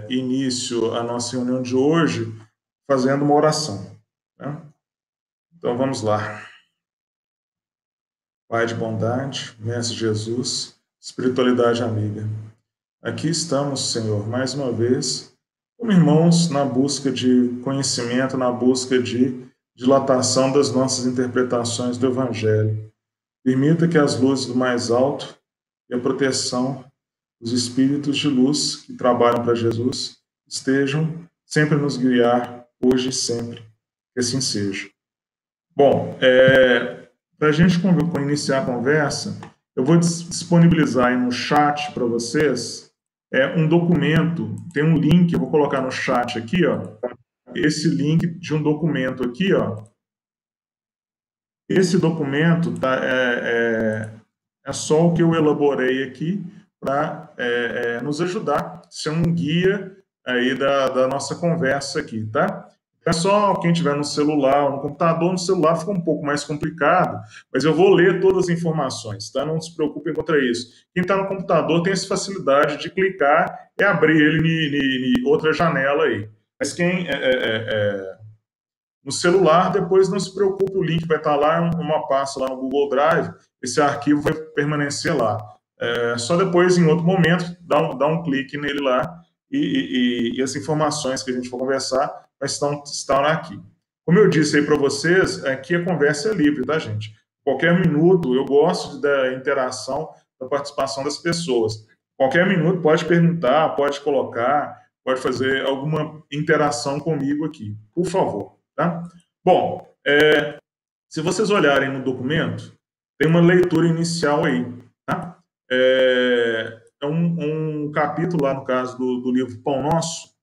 início à nossa reunião de hoje fazendo uma oração, né? Então vamos lá. Pai de bondade, Mestre Jesus, espiritualidade amiga. Aqui estamos, Senhor, mais uma vez, como irmãos na busca de conhecimento, na busca de dilatação das nossas interpretações do Evangelho. Permita que as luzes do mais alto e a proteção dos espíritos de luz que trabalham para Jesus estejam sempre a nos guiar, hoje e sempre. Que assim seja. Bom, para a gente iniciar a conversa, eu vou disponibilizar aí no chat para vocês um documento, tem um link, eu vou colocar no chat aqui, ó, esse link de um documento aqui, ó. Esse documento é só o que eu elaborei aqui para nos ajudar, ser um guia aí da nossa conversa aqui, tá? Pessoal, quem tiver no celular ou no computador, no celular fica um pouco mais complicado, mas eu vou ler todas as informações, tá? Não se preocupem contra isso. Quem está no computador tem essa facilidade de clicar e abrir ele em outra janela aí. Mas quem no celular, depois não se preocupe, o link vai estar lá, uma pasta lá no Google Drive, esse arquivo vai permanecer lá. Só depois, em outro momento, dá um clique nele lá e as informações que a gente for conversar estão aqui. Como eu disse aí para vocês, aqui a conversa é livre, tá, gente? Qualquer minuto, eu gosto da interação, da participação das pessoas. Qualquer minuto pode perguntar, pode colocar, pode fazer alguma interação comigo aqui, por favor, tá? Bom, se vocês olharem no documento, tem uma leitura inicial aí, tá? É um capítulo lá, no caso do livro Pão Nosso,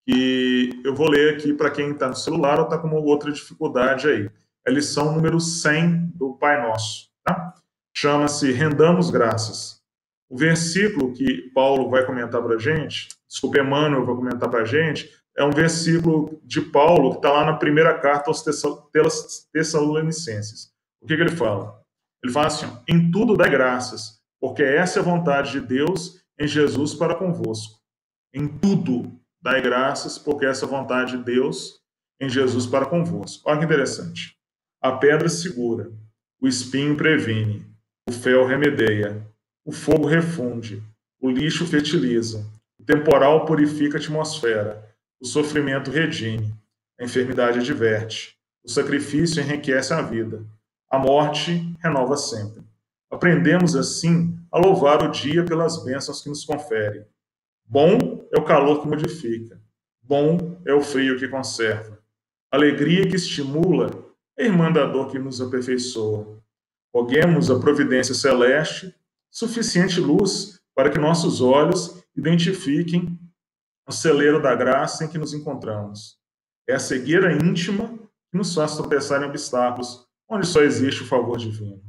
que eu vou ler aqui para quem está no celular ou está com uma outra dificuldade aí. É a lição número 100 do Pai Nosso, tá? Chama-se Rendamos Graças. O versículo que Paulo vai comentar para a gente, desculpa, Emmanuel vai comentar para a gente, é um versículo de Paulo que está lá na primeira carta aos Tessalonicenses. O que ele fala? Ele fala assim, em tudo dai graças, porque essa é a vontade de Deus em Jesus para convosco. Em tudo dai graças, porque essa é a vontade de Deus em Jesus para convosco. Olha que interessante. A pedra segura, o espinho previne, o fel remedeia, o fogo refunde, o lixo fertiliza, o temporal purifica a atmosfera, o sofrimento redime, a enfermidade adverte, o sacrifício enriquece a vida, a morte renova sempre. Aprendemos, assim, a louvar o dia pelas bênçãos que nos confere. Bom é o calor que modifica, bom é o frio que conserva. Alegria que estimula, é irmã da dor que nos aperfeiçoa. Roguemos a providência celeste, suficiente luz para que nossos olhos identifiquem o celeiro da graça em que nos encontramos. É a cegueira íntima que nos faz tropeçar em obstáculos onde só existe o favor divino.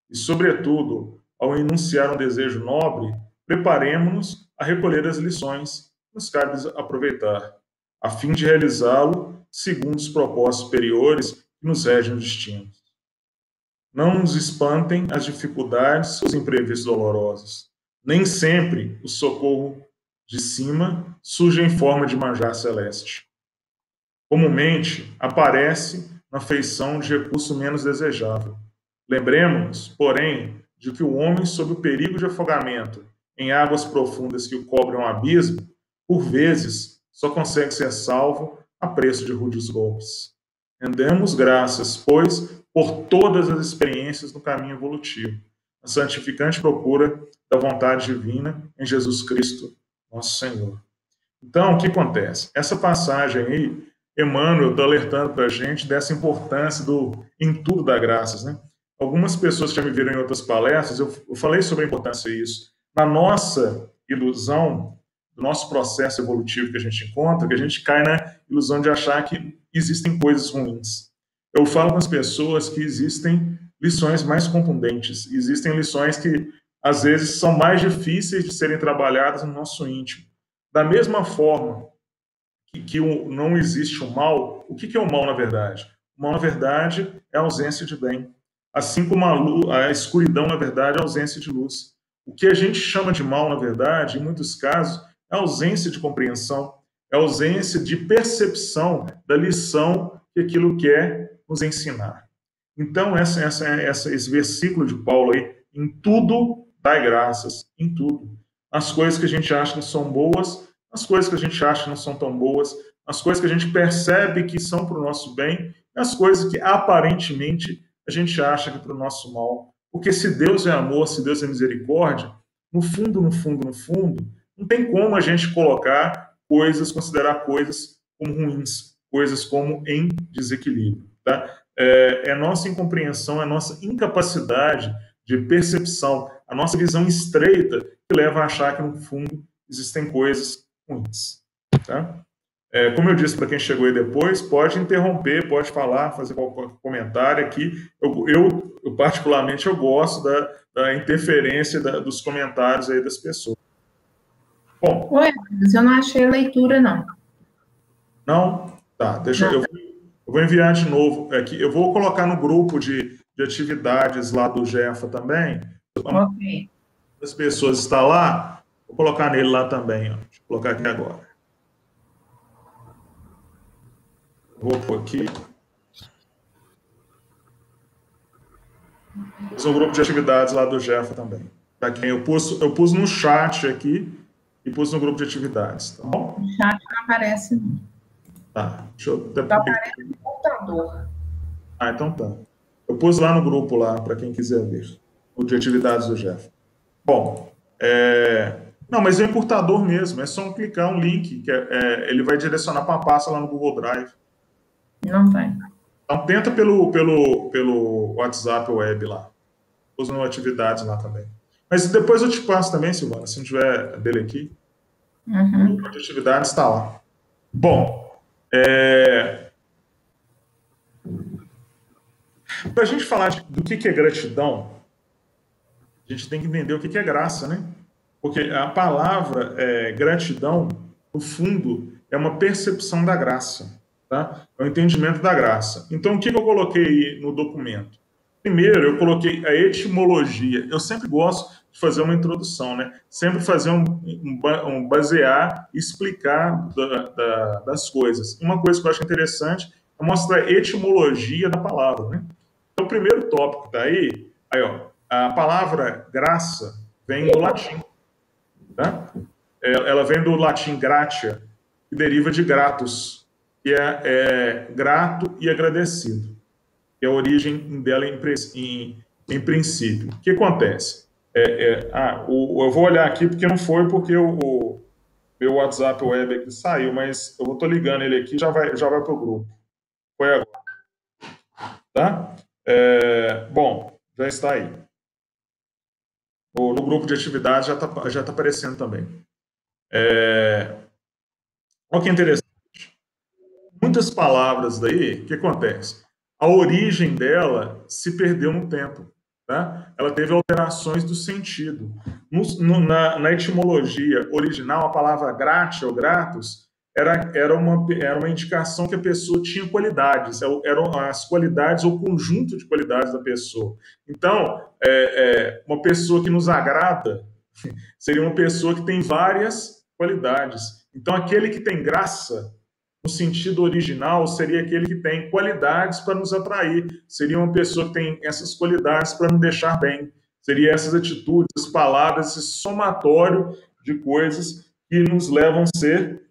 E, sobretudo, ao enunciar um desejo nobre, preparemo-nos a recolher as lições que nos cabe aproveitar, a fim de realizá-lo segundo os propósitos superiores que nos regem os destinos. Não nos espantem as dificuldades, os imprevistos dolorosos. Nem sempre o socorro de cima surge em forma de manjar celeste. Comumente, aparece na feição de recurso menos desejável. Lembremos-nos, porém, de que o homem, sob o perigo de afogamento em águas profundas que o cobrem um abismo, por vezes só consegue ser salvo a preço de rudes golpes. Rendemos graças, pois, por todas as experiências no caminho evolutivo, a santificante procura da vontade divina em Jesus Cristo, nosso Senhor. Então, o que acontece? Essa passagem aí, Emmanuel está alertando para a gente dessa importância do em tudo dar graças, né? Algumas pessoas já me viram em outras palestras, eu falei sobre a importância disso. Na nossa ilusão, do nosso processo evolutivo que a gente encontra, que a gente cai na ilusão de achar que existem coisas ruins. Eu falo com as pessoas que existem lições mais contundentes, existem lições que, às vezes, são mais difíceis de serem trabalhadas no nosso íntimo. Da mesma forma que não existe o mal, o que é o mal, na verdade? O mal, na verdade, é a ausência de bem. Assim como a escuridão, na verdade, é a ausência de luz. O que a gente chama de mal, na verdade, em muitos casos, é ausência de compreensão, é ausência de percepção da lição que aquilo quer nos ensinar. Então, esse versículo de Paulo aí, em tudo dai graças, em tudo. As coisas que a gente acha que são boas, as coisas que a gente acha que não são tão boas, as coisas que a gente percebe que são para o nosso bem, e as coisas que aparentemente a gente acha que é para o nosso mal. Porque se Deus é amor, se Deus é misericórdia, no fundo, no fundo, no fundo, não tem como a gente colocar coisas, considerar coisas como ruins, coisas como em desequilíbrio. Tá? É nossa incompreensão, é nossa incapacidade de percepção, a nossa visão estreita que leva a achar que, no fundo, existem coisas ruins. Tá? Como eu disse para quem chegou aí depois, pode interromper, pode falar, fazer qualquer comentário aqui. Eu particularmente, eu gosto da interferência dos comentários aí das pessoas. Bom. Oi, eu não achei a leitura, não. Não? Tá, deixa eu vou enviar de novo aqui. Eu vou colocar no grupo de atividades lá do Jefa também. Ok. As pessoas estão lá, vou colocar nele lá também. Ó. Deixa eu colocar aqui agora. Vou pôr aqui. Fiz um grupo de atividades lá do Jefa também. Para quem eu pus no chat aqui e pus no grupo de atividades, tá bom? O chat não aparece, não. Tá, deixa eu... Só aparece no computador. Ah, então tá. Eu pus lá no grupo lá, para quem quiser ver. O de atividades do Jeff. Bom, não, mas é encurtador mesmo. É só clicar um link, que ele vai direcionar para a pasta lá no Google Drive. Não vai. Então tenta pelo WhatsApp web lá. Pus no atividades lá também. Mas depois eu te passo também, Silvana, se não tiver dele aqui. Uhum. O grupo de atividades está lá. Bom, para a gente falar do que é gratidão, a gente tem que entender o que é graça, né? Porque a palavra gratidão, no fundo, é uma percepção da graça, tá? É o entendimento da graça. Então, o que eu coloquei no documento? Primeiro, eu coloquei a etimologia. Eu sempre gosto de fazer uma introdução, né? Sempre fazer um basear e explicar das coisas. Uma coisa que eu acho interessante é mostrar a etimologia da palavra, né? Então, o primeiro tópico daí, ó, a palavra graça vem do latim, tá? Ela vem do latim gratia, que deriva de gratus, que é grato e agradecido. Que é a origem dela em princípio. O que acontece? Eu vou olhar aqui porque não foi porque o meu WhatsApp web aqui saiu, mas eu estou ligando ele aqui, já vai para o grupo. Foi agora. Tá? Bom, já está aí. No grupo de atividades já tá aparecendo também. Olha que interessante. Muitas palavras daí, o que acontece? A origem dela se perdeu no tempo. Tá? Ela teve alterações do sentido. Na etimologia original, a palavra gratia ou gratus era uma indicação que a pessoa tinha qualidades, eram as qualidades ou conjunto de qualidades da pessoa. Então, uma pessoa que nos agrada seria uma pessoa que tem várias qualidades. Então, aquele que tem graça, no sentido original, seria aquele que tem qualidades para nos atrair. Seria uma pessoa que tem essas qualidades para nos deixar bem. Seria essas atitudes, essas palavras, esse somatório de coisas que nos levam a ser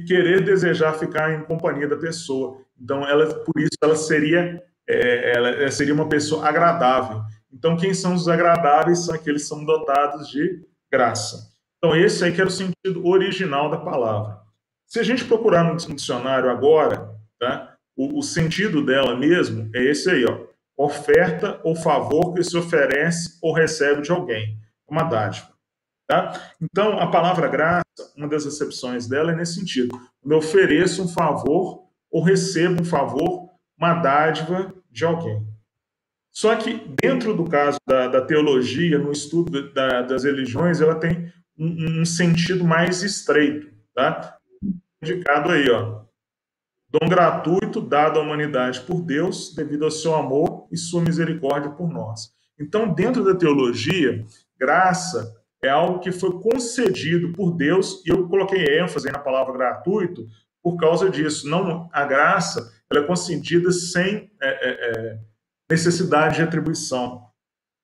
querer desejar ficar em companhia da pessoa. Então, por isso, ela seria uma pessoa agradável. Então, quem são os agradáveis são aqueles que são dotados de graça. Então, esse aí que era o sentido original da palavra. Se a gente procurar no dicionário agora, tá, o sentido dela mesmo é esse aí, ó, oferta ou favor que se oferece ou recebe de alguém, uma dádiva. Tá? Então, a palavra graça, uma das acepções dela é nesse sentido. Quando eu ofereço um favor ou recebo um favor, uma dádiva de alguém. Só que, dentro do caso da teologia, no estudo das religiões, ela tem um sentido mais estreito. Tá? Indicado aí, ó. Dom gratuito dado à humanidade por Deus, devido ao seu amor e sua misericórdia por nós. Então, dentro da teologia, graça é algo que foi concedido por Deus, e eu coloquei ênfase na palavra gratuito por causa disso. Não, a graça ela é concedida sem necessidade de retribuição.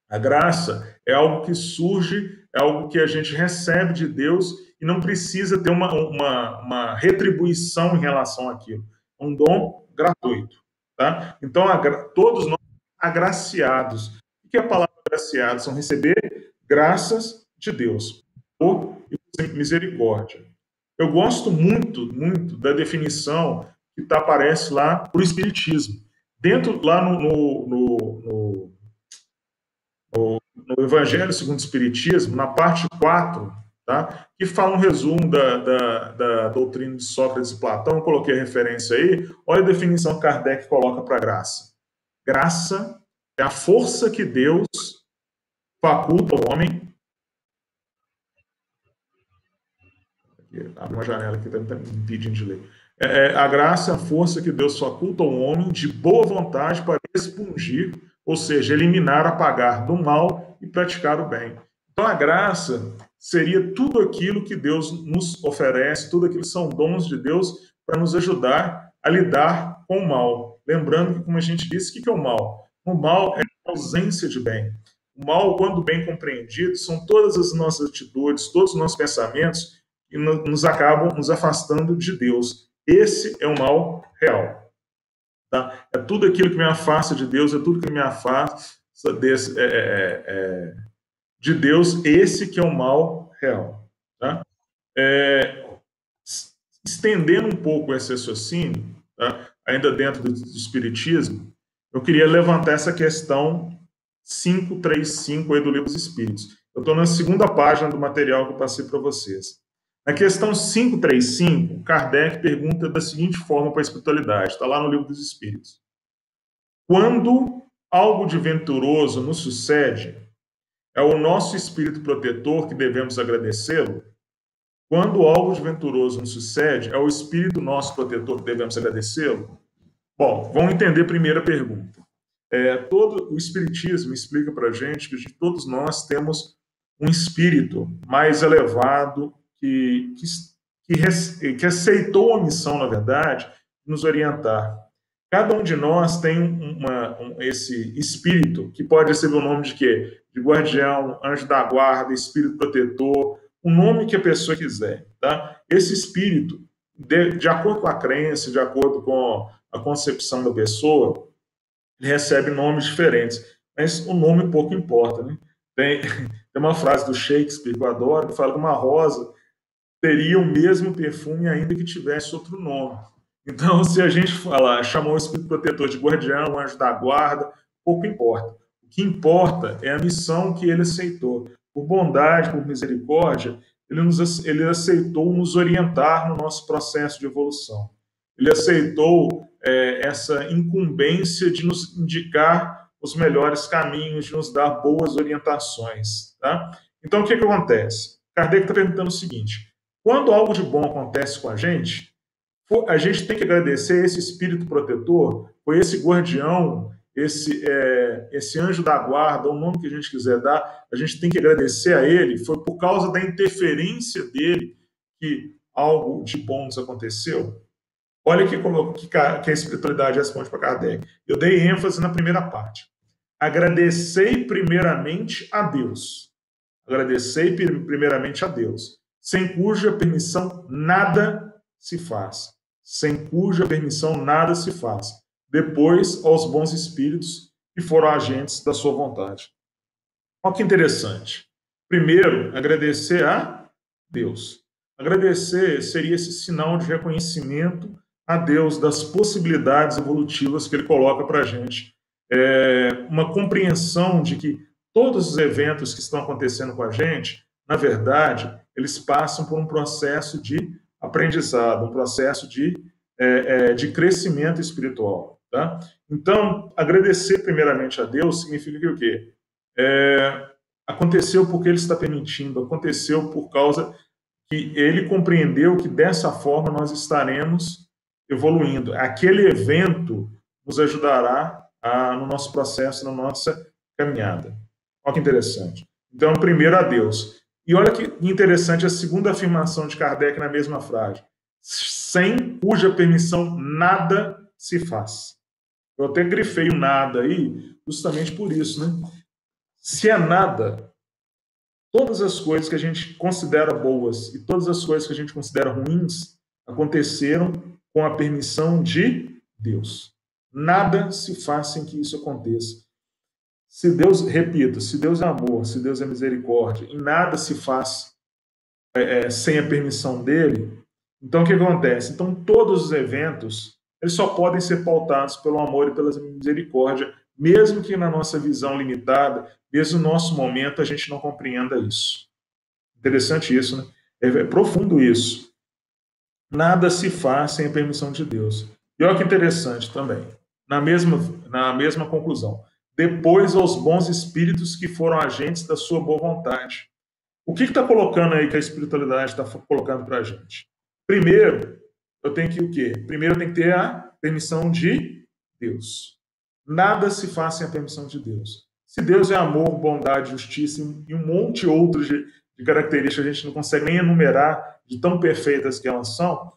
A graça é algo que surge, é algo que a gente recebe de Deus e não precisa ter uma retribuição em relação àquilo. É um dom gratuito. Tá? Então, todos nós agraciados. O que é a palavra agraciados? São receber graças de Deus, por misericórdia. Eu gosto muito, muito da definição que aparece lá para o Espiritismo. Dentro, lá no Evangelho segundo o Espiritismo, na parte 4, tá? Que fala um resumo da doutrina de Sócrates e Platão, eu coloquei a referência aí, olha a definição que Kardec coloca para graça. Graça é a força que Deus faculta ao homem. Abre uma janela aqui, está me impedindo de ler. A graça é a força que Deus faculta ao homem de boa vontade para expungir, ou seja, eliminar, apagar do mal e praticar o bem. Então, a graça seria tudo aquilo que Deus nos oferece, tudo aquilo que são dons de Deus para nos ajudar a lidar com o mal. Lembrando que, como a gente disse, o que é o mal? O mal é a ausência de bem. O mal, quando bem compreendido, são todas as nossas atitudes, todos os nossos pensamentos que nos acabam nos afastando de Deus. Esse é o mal real. Tá? É tudo aquilo que me afasta de Deus, é tudo que me afasta de Deus, esse que é o mal real. Tá? Estendendo um pouco esse raciocínio, tá? Ainda dentro do Espiritismo, eu queria levantar essa questão 535 aí do Livro dos Espíritos. Eu estou na segunda página do material que eu passei para vocês. Na questão 535, Kardec pergunta da seguinte forma para a espiritualidade, está lá no Livro dos Espíritos. Quando algo de venturoso nos sucede, é o nosso espírito protetor que devemos agradecê-lo? Quando algo de venturoso nos sucede, é o espírito nosso protetor que devemos agradecê-lo? Bom, vamos entender a primeira pergunta. Todo o Espiritismo explica para a gente que todos nós temos um espírito mais elevado, que aceitou a missão, na verdade, de nos orientar. Cada um de nós tem esse espírito, que pode receber o nome de quê? De guardião, anjo da guarda, espírito protetor, o nome que a pessoa quiser. Tá? Esse espírito, de acordo com a crença, de acordo com a concepção da pessoa, ele recebe nomes diferentes, mas o nome pouco importa. Né? Tem uma frase do Shakespeare que eu adoro, que fala que uma rosa teria o mesmo perfume ainda que tivesse outro nome. Então, se a gente chamou o espírito protetor de guardião, anjo da guarda, pouco importa. O que importa é a missão que ele aceitou. Por bondade, por misericórdia, ele aceitou nos orientar no nosso processo de evolução. Ele aceitou essa incumbência de nos indicar os melhores caminhos, de nos dar boas orientações. Tá? Então, o que acontece? Kardec está perguntando o seguinte: quando algo de bom acontece com a gente tem que agradecer esse espírito protetor, foi esse guardião, esse anjo da guarda, o nome que a gente quiser dar, a gente tem que agradecer a ele, foi por causa da interferência dele que algo de bom nos aconteceu? Olha que a espiritualidade responde para Kardec. Eu dei ênfase na primeira parte. Agradecei primeiramente a Deus. Agradecei primeiramente a Deus, sem cuja permissão nada se faz. Sem cuja permissão nada se faz. Depois, aos bons espíritos que foram agentes da sua vontade. Olha que interessante. Primeiro, agradecer a Deus. Agradecer seria esse sinal de reconhecimento a Deus das possibilidades evolutivas que ele coloca para a gente. Uma compreensão de que todos os eventos que estão acontecendo com a gente, na verdade, eles passam por um processo de aprendizado, um processo de crescimento espiritual. Tá? Então, agradecer primeiramente a Deus significa que o quê? Aconteceu porque Ele está permitindo, aconteceu por causa que Ele compreendeu que dessa forma nós estaremos evoluindo. Aquele evento nos ajudará no nosso processo, na nossa caminhada. Olha que interessante. Então, primeiro a Deus. E olha que interessante a segunda afirmação de Kardec na mesma frase. Sem cuja permissão nada se faz. Eu até grifei o nada aí, justamente por isso, né? Se é nada, todas as coisas que a gente considera boas e todas as coisas que a gente considera ruins aconteceram com a permissão de Deus. Nada se faz sem que isso aconteça. Se Deus, repito, se Deus é amor, se Deus é misericórdia, e nada se faz sem a permissão dele, então o que acontece? Então todos os eventos, eles só podem ser pautados pelo amor e pela misericórdia, mesmo que na nossa visão limitada, mesmo no nosso momento, a gente não compreenda isso. Interessante isso, né? É profundo isso. Nada se faz sem a permissão de Deus. E olha que interessante também, na mesma conclusão. Depois aos bons espíritos que foram agentes da sua boa vontade. O que está colocando aí que a espiritualidade está colocando para a gente? Primeiro, eu tenho que o quê? Primeiro eu tenho que ter a permissão de Deus. Nada se faz sem a permissão de Deus. Se Deus é amor, bondade, justiça e um monte outros de características que a gente não consegue nem enumerar de tão perfeitas que elas são,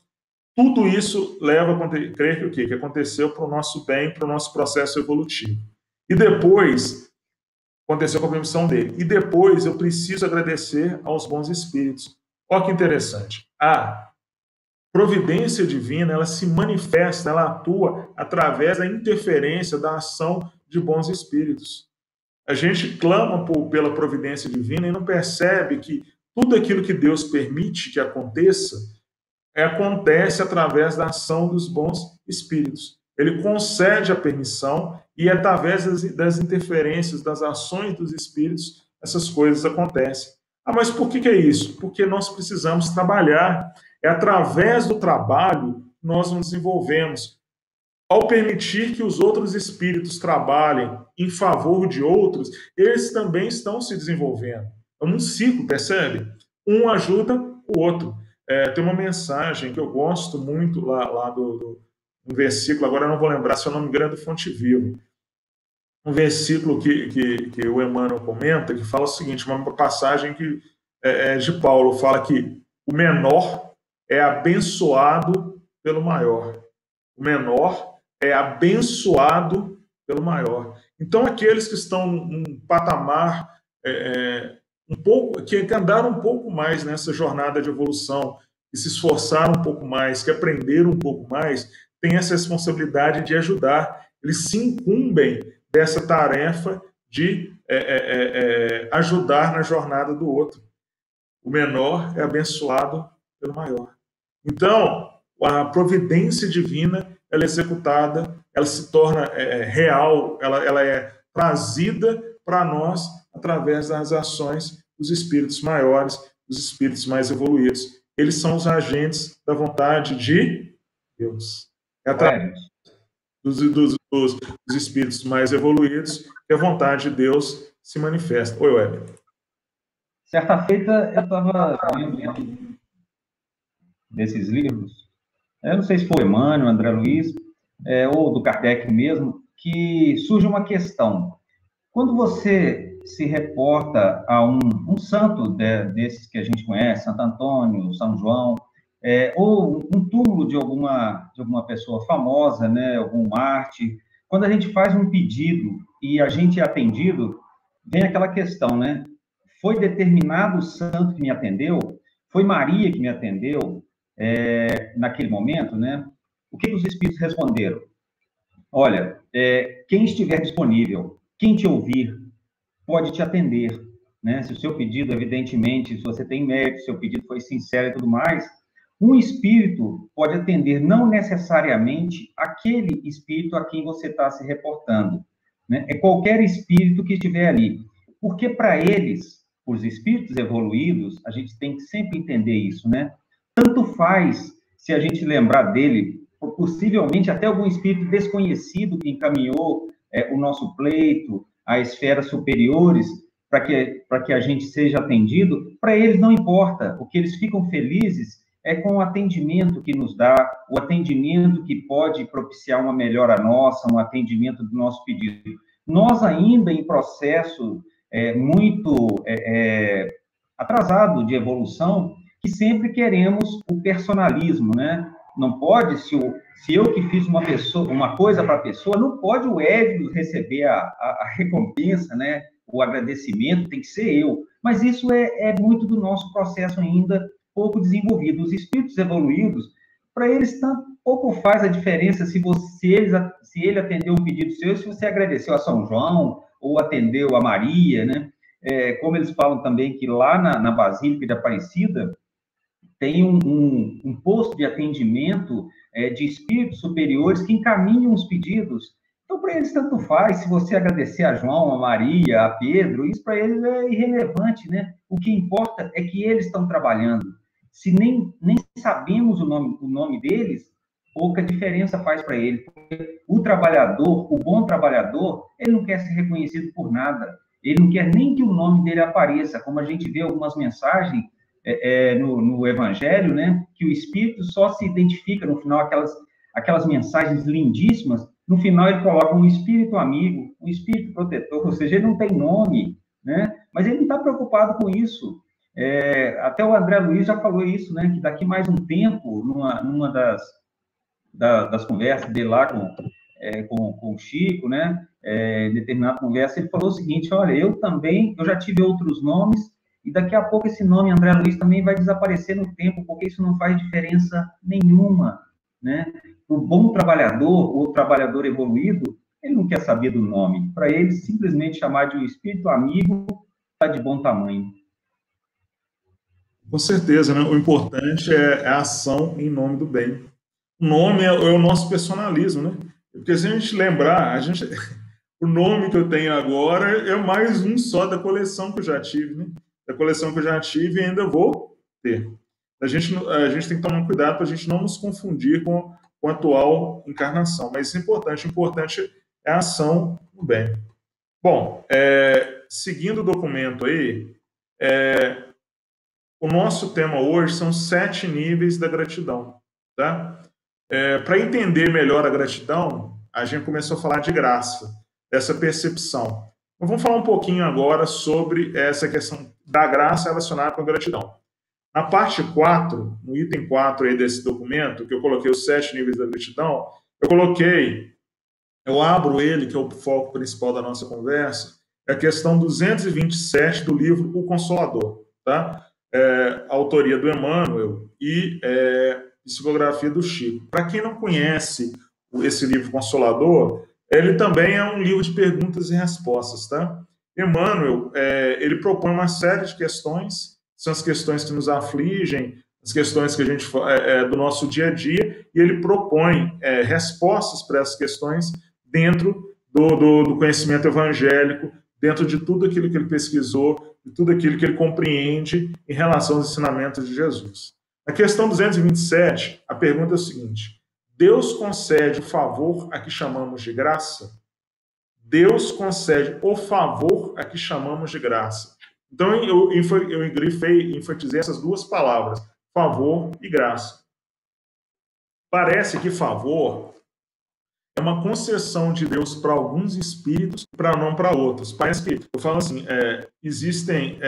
tudo isso leva a crer que o quê? Que aconteceu para o nosso bem, para o nosso processo evolutivo. E depois, aconteceu com a permissão dele. E depois eu preciso agradecer aos bons espíritos. Olha que interessante. A providência divina, ela se manifesta, ela atua através da interferência da ação de bons espíritos. A gente clama pela providência divina e não percebe que tudo aquilo que Deus permite que aconteça, acontece através da ação dos bons espíritos. Ele concede a permissão e através das interferências, das ações dos espíritos, essas coisas acontecem. Ah, mas por que é isso? Porque nós precisamos trabalhar. É através do trabalho que nós nos desenvolvemos. Ao permitir que os outros espíritos trabalhem em favor de outros, eles também estão se desenvolvendo. É um ciclo, percebe? Um ajuda o outro. Tem uma mensagem que eu gosto muito lá do versículo, agora eu não vou lembrar, se eu não me engano, é do Fonte Viva. Um versículo que o Emmanuel comenta, que fala o seguinte, uma passagem que de Paulo, fala que o menor é abençoado pelo maior. O menor é abençoado pelo maior. Então, aqueles que estão num patamar que andaram um pouco mais nessa jornada de evolução, que se esforçaram um pouco mais, que aprenderam um pouco mais, têm essa responsabilidade de ajudar. Eles se incumbem dessa tarefa de ajudar na jornada do outro. O menor é abençoado pelo maior. Então, a providência divina, ela é executada, ela se torna real, ela é trazida para nós através das ações dos espíritos maiores, dos espíritos mais evoluídos. Eles são os agentes da vontade de Deus. É através dos espíritos mais evoluídos que a vontade de Deus se manifesta. Oi, Weber. Certa feita, eu estava lendo desses livros, eu não sei se foi Emmanuel, André Luiz, ou do Kardec mesmo, que surge uma questão. Quando você se reporta a um santo desses que a gente conhece, Santo Antônio, São João, ou um túmulo de alguma pessoa famosa, né, algum mártir, quando a gente faz um pedido e a gente é atendido, vem aquela questão, né? Foi determinado o santo que me atendeu? Foi Maria que me atendeu naquele momento, né? O que os espíritos responderam? Olha, quem estiver disponível, quem te ouvir, pode te atender, né? Se o seu pedido, evidentemente, se você tem mérito, se o seu pedido foi sincero e tudo mais, um espírito pode atender, não necessariamente aquele espírito a quem você está se reportando, né? É qualquer espírito que estiver ali. Porque para eles, os espíritos evoluídos, a gente tem que sempre entender isso, né? Tanto faz se a gente lembrar dele, possivelmente até algum espírito desconhecido que encaminhou o nosso pleito a esferas superiores para que a gente seja atendido, para eles não importa. O que eles ficam felizes é com o atendimento que nos dá, o atendimento que pode propiciar uma melhora nossa, um atendimento do nosso pedido. Nós ainda em processo muito atrasado de evolução, que sempre queremos o personalismo, né? Não pode, se eu que fiz uma coisa para a pessoa, não pode o Edno receber a recompensa, né? O agradecimento, tem que ser eu. Mas isso é muito do nosso processo ainda pouco desenvolvido. Os espíritos evoluídos, para eles, pouco faz a diferença se ele atendeu um pedido seu, se você agradeceu a São João ou atendeu a Maria, né? Como eles falam também que lá na Basílica de Aparecida tem um posto de atendimento de espíritos superiores que encaminham os pedidos. Então, para eles, tanto faz se você agradecer a João, a Maria, a Pedro, isso para eles é irrelevante, né? O que importa é que eles estão trabalhando. Se nem sabemos o nome deles, pouca diferença faz para ele. Porque o trabalhador, o bom trabalhador, ele não quer ser reconhecido por nada. Ele não quer nem que o nome dele apareça, como a gente vê algumas mensagens no Evangelho, né? Que o Espírito só se identifica no final, aquelas mensagens lindíssimas. No final, ele coloca um espírito amigo, um espírito protetor, ou seja, ele não tem nome, né? Mas ele não está preocupado com isso. Até o André Luiz já falou isso, né? Que daqui mais um tempo, numa das conversas dele lá com o Chico, né? Em determinada conversa, ele falou o seguinte: olha, eu já tive outros nomes, e daqui a pouco esse nome, André Luiz, também vai desaparecer no tempo, porque isso não faz diferença nenhuma, né? O bom trabalhador, ou trabalhador evoluído, ele não quer saber do nome. Para ele, simplesmente chamar de um espírito amigo está de bom tamanho. Com certeza, né? O importante é a ação em nome do bem. O nome é o nosso personalismo, né? Porque se a gente lembrar, o nome que eu tenho agora é mais um só da coleção que eu já tive, né? Da coleção que eu já tive e ainda vou ter. A gente tem que tomar cuidado para a gente não nos confundir com a atual encarnação. Mas isso é importante. O importante é a ação no bem. Bom, seguindo o documento aí, o nosso tema hoje são 7 níveis da gratidão, tá? Para entender melhor a gratidão, a gente começou a falar de graça, dessa percepção. Então, vamos falar um pouquinho agora sobre essa questão da graça relacionada com a gratidão. Na parte 4, no item 4 aí desse documento, que eu coloquei os 7 níveis da gratidão, eu abro ele, que é o foco principal da nossa conversa, é a questão 227 do livro O Consolador, tá? Autoria do Emmanuel e psicografia do Chico. Para quem não conhece esse livro Consolador, ele também é um livro de perguntas e respostas, tá? Emmanuel, ele propõe uma série de questões, são as questões que nos afligem, as questões que a gente do nosso dia a dia, e ele propõe respostas para essas questões dentro do conhecimento evangélico, dentro de tudo aquilo que ele pesquisou, de tudo aquilo que ele compreende em relação aos ensinamentos de Jesus. Na questão 227, a pergunta é o seguinte: Deus concede o favor a que chamamos de graça? Deus concede o favor a que chamamos de graça. Então, eu enfatizei essas duas palavras, favor e graça. Parece que favor é uma concessão de Deus para alguns espíritos, não para outros. Parece que, eu falo assim, existem,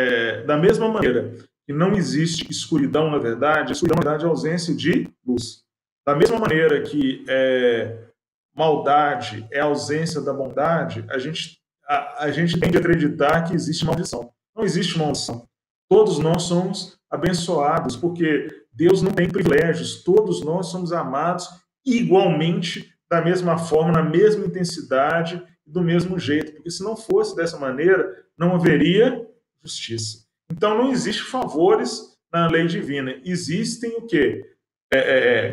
da mesma maneira que não existe escuridão, na verdade, a escuridão, na verdade, é ausência de luz. Da mesma maneira que maldade é a ausência da bondade, a gente tem que acreditar que existe maldição. Não existe maldição. Todos nós somos abençoados, porque Deus não tem privilégios. Todos nós somos amados igualmente, da mesma forma, na mesma intensidade e do mesmo jeito. Porque se não fosse dessa maneira, não haveria justiça. Então, não existe favores na lei divina. Existem o quê?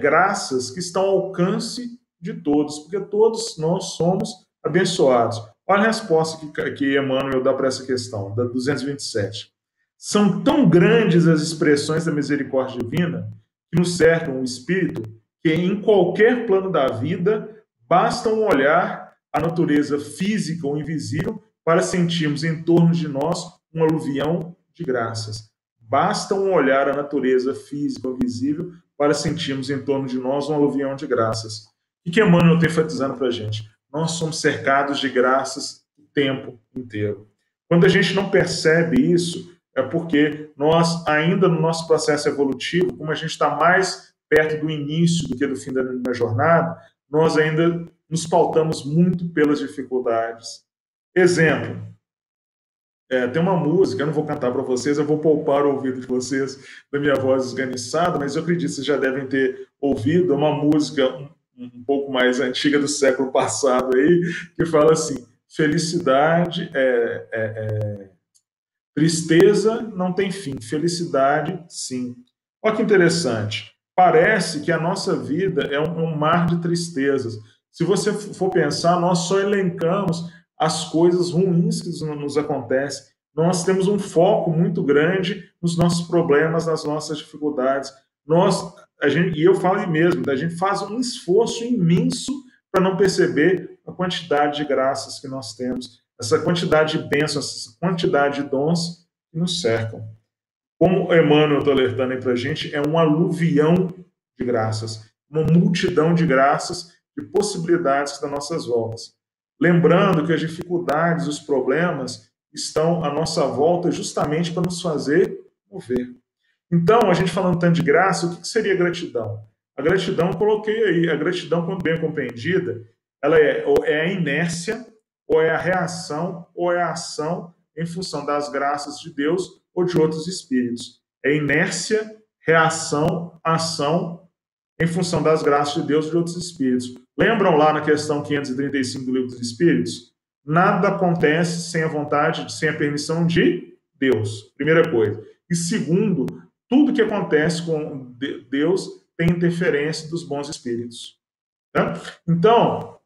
Graças que estão ao alcance de todos, porque todos nós somos abençoados. Olha a resposta que Emmanuel dá para essa questão, da 227. São tão grandes as expressões da misericórdia divina que nos cercam o espírito, que em qualquer plano da vida basta um olhar à natureza física ou invisível para sentirmos em torno de nós um aluvião de graças. Basta um olhar à natureza física ou invisível para sentirmos em torno de nós um aluvião de graças. O que Emmanuel está enfatizando para a gente? Nós somos cercados de graças o tempo inteiro. Quando a gente não percebe isso, é porque nós, ainda no nosso processo evolutivo, como a gente está mais perto do início do que do fim da jornada, nós ainda nos pautamos muito pelas dificuldades. Exemplo, tem uma música, eu não vou cantar para vocês, eu vou poupar o ouvido de vocês da minha voz esganiçada, mas eu acredito que vocês já devem ter ouvido, é uma música um pouco mais antiga do século passado aí, que fala assim, felicidade tristeza não tem fim, felicidade sim. Olha que interessante, parece que a nossa vida é um mar de tristezas. Se você for pensar, nós só elencamos as coisas ruins que nos acontecem. Nós temos um foco muito grande nos nossos problemas, nas nossas dificuldades. E eu falo mesmo, a gente faz um esforço imenso para não perceber a quantidade de graças que nós temos, essa quantidade de bênçãos, essa quantidade de dons que nos cercam. Como Emmanuel está alertando aí para a gente, é um aluvião de graças, uma multidão de graças, de possibilidades que das nossas voltas. Lembrando que as dificuldades, os problemas estão à nossa volta justamente para nos fazer mover. Então, a gente falando tanto de graça, o que seria gratidão? A gratidão, eu coloquei aí, a gratidão, quando bem compreendida, ela é a inércia, ou é a reação, ou é a ação em função das graças de Deus ou de outros espíritos. É inércia, reação, ação em função das graças de Deus e de outros espíritos. Lembram lá na questão 535 do Livro dos Espíritos? Nada acontece sem a vontade, sem a permissão de Deus, primeira coisa. E segundo, tudo que acontece com Deus tem interferência dos bons espíritos. Tá? Então,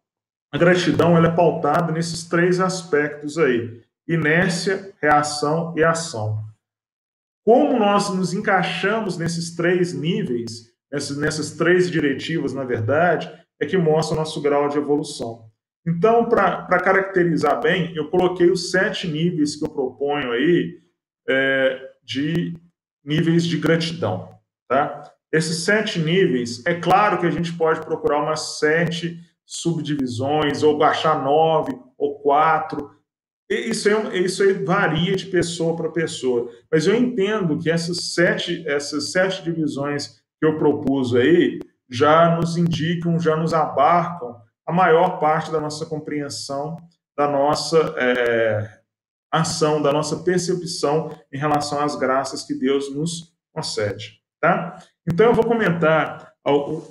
a gratidão ela é pautada nesses três aspectos aí: inércia, reação e ação. Como nós nos encaixamos nesses três níveis, nessas três diretivas, na verdade, é que mostra o nosso grau de evolução. Então, para caracterizar bem, eu coloquei os 7 níveis que eu proponho aí de níveis de gratidão. Tá? Esses 7 níveis, é claro que a gente pode procurar umas 7 subdivisões, ou achar 9 ou 4. Isso aí varia de pessoa para pessoa. Mas eu entendo que essas sete divisões que eu propus aí já nos indicam, já nos abarcam a maior parte da nossa compreensão, da nossa ação, da nossa percepção em relação às graças que Deus nos concede. Tá? Então, eu vou comentar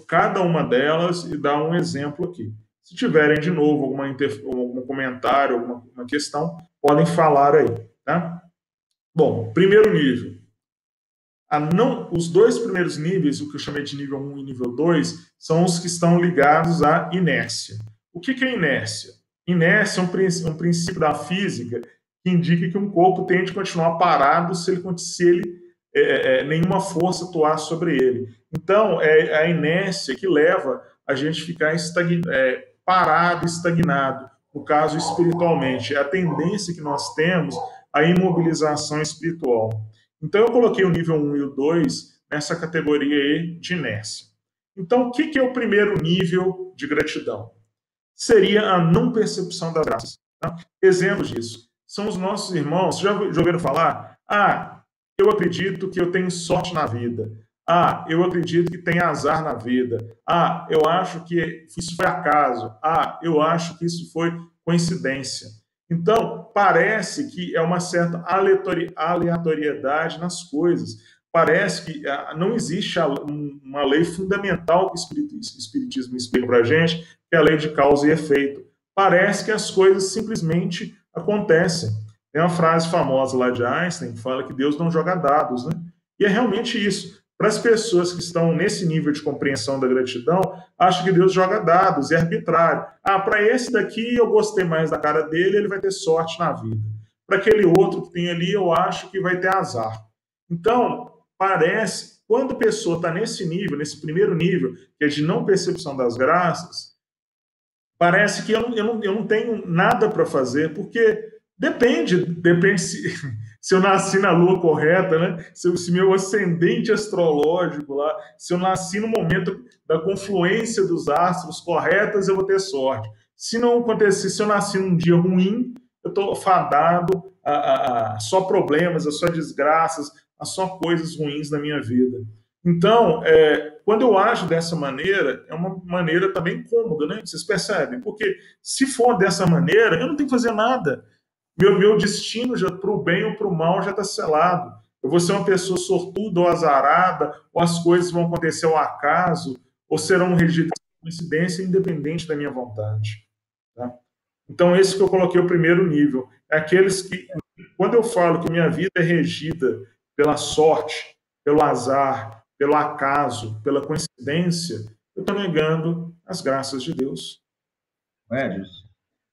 cada uma delas e dar um exemplo aqui. Se tiverem, de novo, algum comentário, alguma questão, podem falar aí. Tá? Bom, primeiro nível. Os 2 primeiros níveis, o que eu chamei de nível 1 e nível 2, são os que estão ligados à inércia. O que é inércia? Inércia é um princípio da física que indica que um corpo tende a continuar parado se nenhuma força atuar sobre ele. Então, é a inércia que leva a gente a ficar parado, estagnado. No caso, espiritualmente, é a tendência que nós temos à imobilização espiritual. Então, eu coloquei o nível 1 e o 2 nessa categoria aí de inércia. Então, o que é o primeiro nível de gratidão? Seria a não percepção das graças. Tá? Exemplos disso são os nossos irmãos. Já ouviram falar? Eu acredito que eu tenho sorte na vida. Eu acredito que tem azar na vida. Eu acho que isso foi acaso. Eu acho que isso foi coincidência. Então, parece que é uma certa aleatoriedade nas coisas. Parece que não existe uma lei fundamental que o Espiritismo explica para a gente, que é a lei de causa e efeito. Parece que as coisas simplesmente acontecem. Tem uma frase famosa lá de Einstein que fala que Deus não joga dados, né? E é realmente isso. Para as pessoas que estão nesse nível de compreensão da gratidão, acham que Deus joga dados, é arbitrário. Para esse daqui eu gostei mais da cara dele, ele vai ter sorte na vida. Para aquele outro que tem ali, eu acho que vai ter azar. Então, parece, quando a pessoa está nesse nível, nesse primeiro nível, que é de não percepção das graças, parece que eu não tenho nada para fazer, porque depende se eu nasci na lua correta, né? Se meu ascendente astrológico lá, se eu nasci no momento da confluência dos astros corretas, eu vou ter sorte. Se não acontecer, se eu nasci num dia ruim, eu estou fadado a só problemas, a só desgraças, a só coisas ruins na minha vida. Então, quando eu ajo dessa maneira, é uma maneira também cômoda, né? Vocês percebem? Porque se for dessa maneira, eu não tenho que fazer nada. Meu destino para o bem ou para o mal já está selado. Eu vou ser uma pessoa sortuda ou azarada, ou as coisas vão acontecer ao acaso, ou serão regidas por coincidência, independente da minha vontade. Tá? Então, esse que eu coloquei o primeiro nível. É aqueles que, quando eu falo que minha vida é regida pela sorte, pelo azar, pelo acaso, pela coincidência, eu estou negando as graças de Deus. Edilson,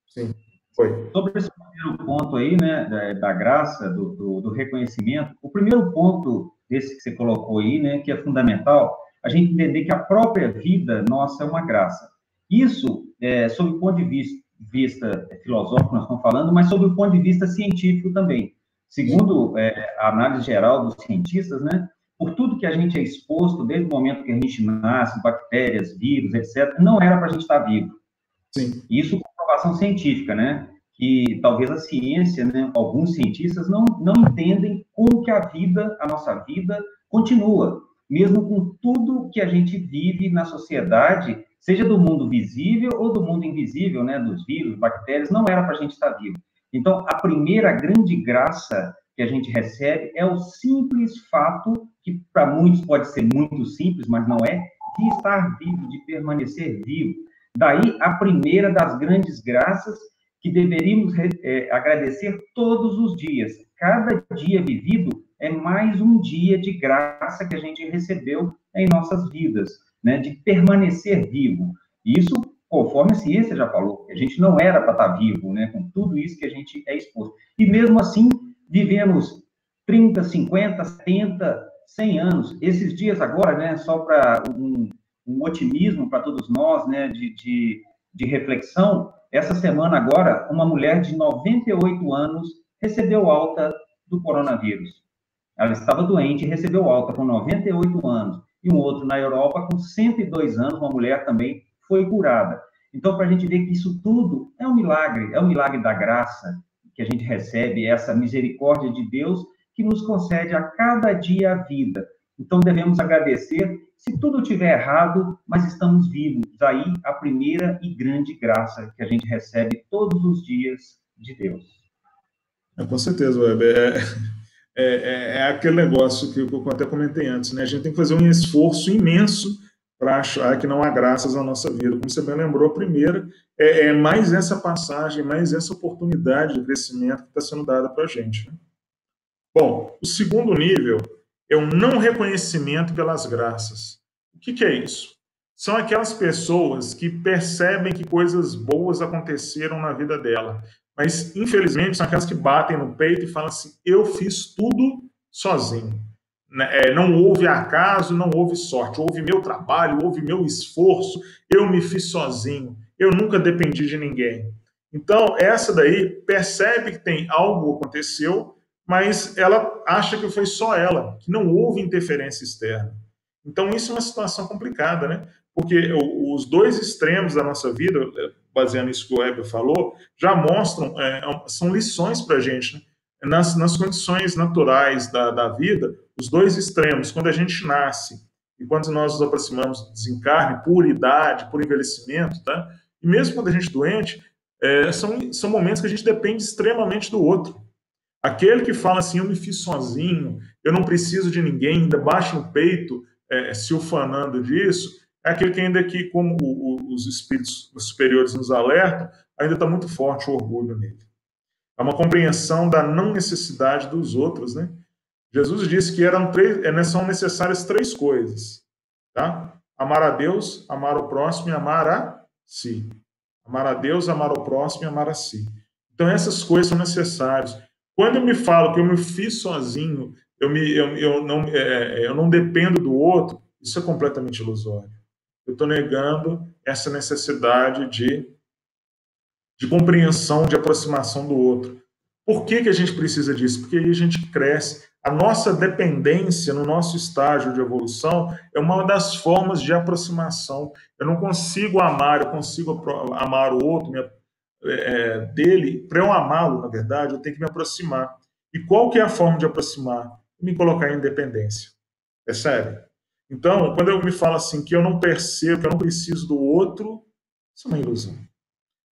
Sim, foi. sobre esse primeiro ponto aí, né, da graça, do reconhecimento, o primeiro ponto desse que você colocou aí, né, que é fundamental, a gente entender que a própria vida nossa é uma graça. Isso, sob o ponto de vista filosófico, nós estamos falando, mas sob o ponto de vista científico também. Segundo a análise geral dos cientistas, né, por tudo que a gente é exposto, desde o momento que a gente nasce, bactérias, vírus, etc., não era para a gente estar vivo. Sim. Isso com comprovação científica, né? Que talvez a ciência, né, alguns cientistas não entendem como que a nossa vida continua, mesmo com tudo que a gente vive na sociedade, seja do mundo visível ou do mundo invisível, né, dos vírus, bactérias, não era para a gente estar vivo. Então, a primeira grande graça que a gente recebe é o simples fato, que para muitos pode ser muito simples, mas não é, de estar vivo, de permanecer vivo. Daí, a primeira das grandes graças que deveríamos agradecer todos os dias. Cada dia vivido é mais um dia de graça que a gente recebeu em nossas vidas, né? De permanecer vivo. Isso, conforme a ciência já falou, a gente não era para estar vivo, né? Com tudo isso que a gente é exposto. E mesmo assim, vivemos 30, 50, 70, 100 anos. Esses dias agora, né? Só para um otimismo para todos nós, né? De reflexão. Essa semana agora, uma mulher de 98 anos recebeu alta do coronavírus. Ela estava doente e recebeu alta com 98 anos. E um outro na Europa, com 102 anos, uma mulher também foi curada. Então, para a gente ver que isso tudo é um milagre da graça que a gente recebe, essa misericórdia de Deus que nos concede a cada dia a vida. Então, devemos agradecer se tudo estiver errado, mas estamos vivos. Aí, a primeira e grande graça que a gente recebe todos os dias de Deus. Com certeza, Weber. É aquele negócio que eu até comentei antes, né? A gente tem que fazer um esforço imenso para achar que não há graças na nossa vida. Como você bem lembrou, a primeira é mais essa passagem, mais essa oportunidade de crescimento que está sendo dada para a gente. Né? Bom, o segundo nível é o não reconhecimento pelas graças. O que é isso? São aquelas pessoas que percebem que coisas boas aconteceram na vida dela, mas, infelizmente, são aquelas que batem no peito e falam assim, eu fiz tudo sozinho. Não houve acaso, não houve sorte, houve meu trabalho, houve meu esforço, eu me fiz sozinho, eu nunca dependi de ninguém. Então, essa daí percebe que tem algo que aconteceu, mas ela acha que foi só ela, que não houve interferência externa. Então, isso é uma situação complicada, né? Porque os dois extremos da nossa vida, baseando nisso que o Weber falou, já mostram, são lições para a gente. Né? Nas condições naturais da vida, os dois extremos, quando a gente nasce e quando nós nos aproximamos do desencarne, por idade, por envelhecimento, tá? E mesmo quando a gente é doente, são momentos que a gente depende extremamente do outro. Aquele que fala assim, eu me fiz sozinho, eu não preciso de ninguém, ainda baixa no peito, se ufanando disso, é aquele que ainda que, como os espíritos superiores nos alertam, ainda está muito forte o orgulho nele. É uma compreensão da não necessidade dos outros, né? Jesus disse que são necessárias três coisas, tá? Amar a Deus, amar o próximo e amar a si. Amar a Deus, amar o próximo e amar a si. Então, essas coisas são necessárias. Quando eu me falo que eu me fiz sozinho, eu não dependo do outro, isso é completamente ilusório. Eu estou negando essa necessidade de compreensão, de aproximação do outro. Por que a gente precisa disso? Porque aí a gente cresce. A nossa dependência no nosso estágio de evolução é uma das formas de aproximação. Eu não consigo amar, eu consigo amar o outro, dele, para eu amá-lo, na verdade, eu tenho que me aproximar. E qual que é a forma de aproximar? Me colocar em independência. Percebe? Então, quando eu me falo assim, que eu não percebo, que eu não preciso do outro, isso é uma ilusão.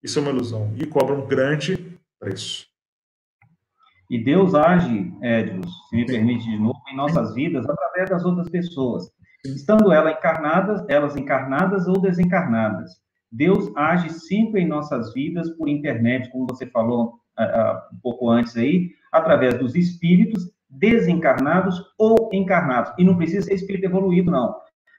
Isso é uma ilusão. E cobra um grande preço. E Deus age, Edros, se me Sim. permite de novo, em nossas vidas, através das outras pessoas. Sim. Estando elas encarnadas ou desencarnadas. Deus age sempre em nossas vidas por intermédio, como você falou um pouco antes aí, através dos espíritos desencarnados ou encarnados. E não precisa ser espírito evoluído, não.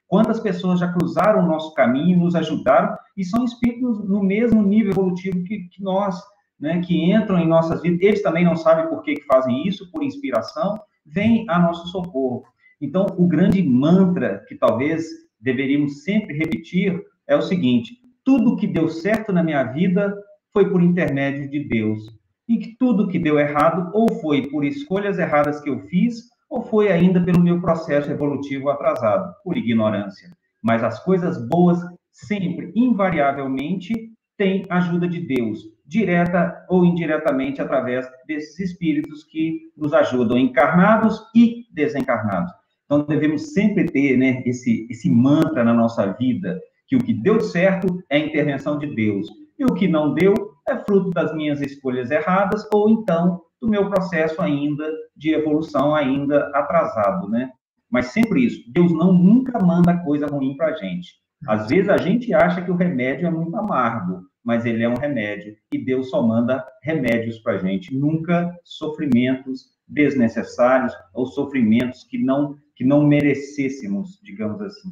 Quantas pessoas já cruzaram o nosso caminho, nos ajudaram, e são espíritos no mesmo nível evolutivo que nós, né, que entram em nossas vidas, eles também não sabem por que fazem isso, por inspiração, vêm a nosso socorro. Então, o grande mantra que talvez deveríamos sempre repetir é o seguinte: tudo que deu certo na minha vida foi por intermédio de Deus, e que tudo que deu errado ou foi por escolhas erradas que eu fiz, ou foi ainda pelo meu processo evolutivo atrasado, por ignorância. Mas as coisas boas, sempre, invariavelmente, têm ajuda de Deus, direta ou indiretamente, através desses espíritos que nos ajudam, encarnados e desencarnados. Então, devemos sempre ter, né, esse mantra na nossa vida, que o que deu certo é a intervenção de Deus, e o que não deu é fruto das minhas escolhas erradas, ou então do meu processo ainda de evolução ainda atrasado, né? Mas sempre isso, Deus nunca manda coisa ruim para a gente. Às vezes a gente acha que o remédio é muito amargo, mas ele é um remédio, e Deus só manda remédios para a gente, nunca sofrimentos desnecessários ou sofrimentos que não merecêssemos, digamos assim.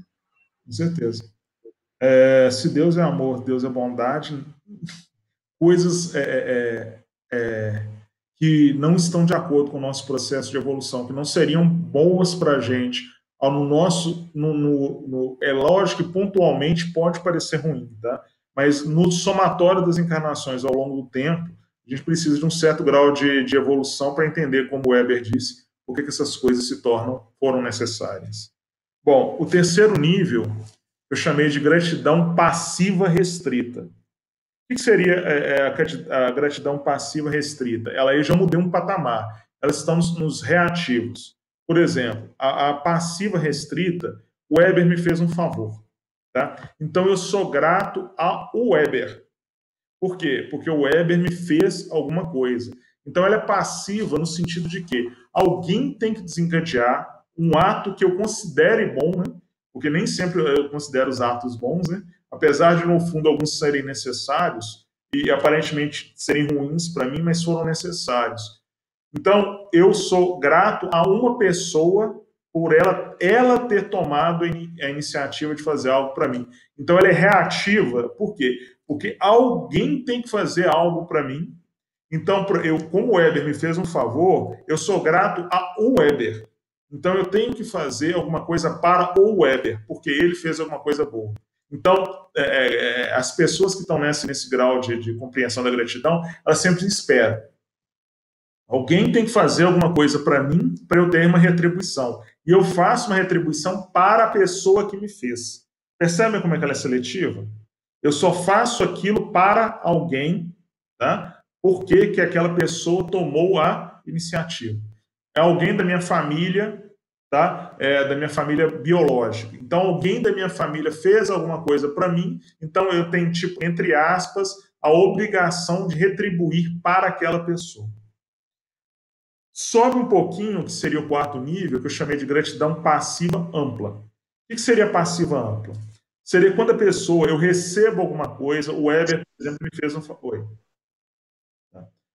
Com certeza. Se Deus é amor, Deus é bondade, coisas que não estão de acordo com o nosso processo de evolução, que não seriam boas para a gente, é lógico que pontualmente pode parecer ruim, tá? Mas no somatório das encarnações ao longo do tempo, a gente precisa de um certo grau de evolução para entender, como o Weber disse, por que essas coisas foram necessárias. Bom, o terceiro nível eu chamei de gratidão passiva restrita. O que seria a gratidão passiva restrita? Ela aí já mudou um patamar. Elas estão nos reativos. Por exemplo, a passiva restrita, o Weber me fez um favor. Tá? Então, eu sou grato ao Weber. Por quê? Porque o Weber me fez alguma coisa. Então, ela é passiva no sentido de que alguém tem que desencadear um ato que eu considere bom, né? Porque nem sempre eu considero os atos bons, né? Apesar de, no fundo, alguns serem necessários e aparentemente serem ruins para mim, mas foram necessários. Então, eu sou grato a uma pessoa por ela ter tomado a iniciativa de fazer algo para mim. Então, ela é reativa. Por quê? Porque alguém tem que fazer algo para mim. Então, como o Weber me fez um favor, eu sou grato ao Weber. Então, eu tenho que fazer alguma coisa para o Weber, porque ele fez alguma coisa boa. Então, as pessoas que estão nesse grau de compreensão da gratidão, elas sempre esperam. Alguém tem que fazer alguma coisa para mim, para eu ter uma retribuição. E eu faço uma retribuição para a pessoa que me fez. Percebe como é que ela é seletiva? Eu só faço aquilo para alguém, tá? Porque que aquela pessoa tomou a iniciativa. É alguém da minha família, tá? Da minha família biológica. Então, alguém da minha família fez alguma coisa para mim, então eu tenho, tipo, entre aspas, a obrigação de retribuir para aquela pessoa. Sobe um pouquinho, que seria o quarto nível, que eu chamei de gratidão passiva ampla. O que seria passiva ampla? Seria quando a pessoa, eu recebo alguma coisa, o Weber, por exemplo, me fez um favor.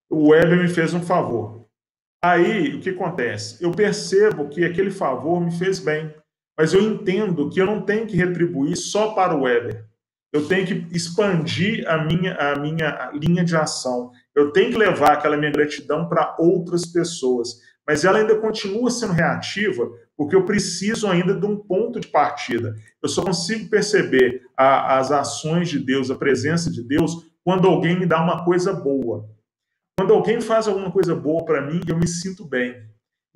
O Weber me fez um favor. Aí, o que acontece? Eu percebo que aquele favor me fez bem, mas eu entendo que eu não tenho que retribuir só para o Weber. Eu tenho que expandir a minha linha de ação. Eu tenho que levar aquela minha gratidão para outras pessoas. Mas ela ainda continua sendo reativa, porque eu preciso ainda de um ponto de partida. Eu só consigo perceber as ações de Deus, a presença de Deus, quando alguém me dá uma coisa boa. Quando alguém faz alguma coisa boa para mim, eu me sinto bem.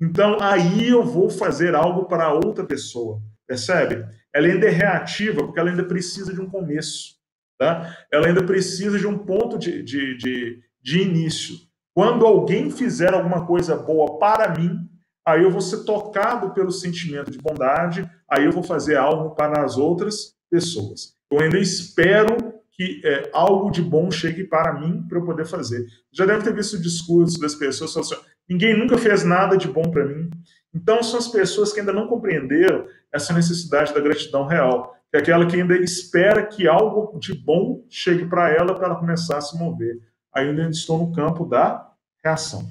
Então, aí eu vou fazer algo para outra pessoa. Percebe? Ela ainda é reativa porque ela ainda precisa de um começo. tá? Ela ainda precisa de um ponto de início. Quando alguém fizer alguma coisa boa para mim, aí eu vou ser tocado pelo sentimento de bondade, aí eu vou fazer algo para as outras pessoas. Eu ainda espero que algo de bom chegue para mim para eu poder fazer. Já deve ter visto o discurso das pessoas falando assim, ninguém nunca fez nada de bom para mim. Então, são as pessoas que ainda não compreenderam essa necessidade da gratidão real, que é aquela que ainda espera que algo de bom chegue para ela começar a se mover. Ainda estou no campo da reação.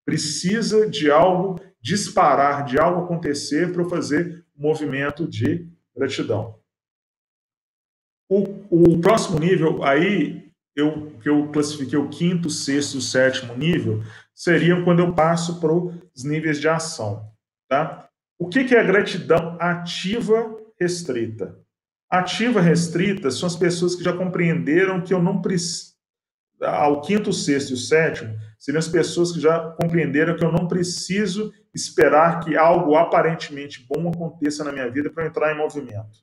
Precisa de algo disparar, de algo acontecer para eu fazer um movimento de gratidão. O próximo nível, aí, que eu classifiquei o quinto, sexto e o sétimo nível, seriam quando eu passo para os níveis de ação. Tá? O que é a gratidão ativa restrita? Ativa restrita são as pessoas que já compreenderam que eu não preciso. Ao quinto, sexto e o sétimo, seriam as pessoas que já compreenderam que eu não preciso esperar que algo aparentemente bom aconteça na minha vida para eu entrar em movimento.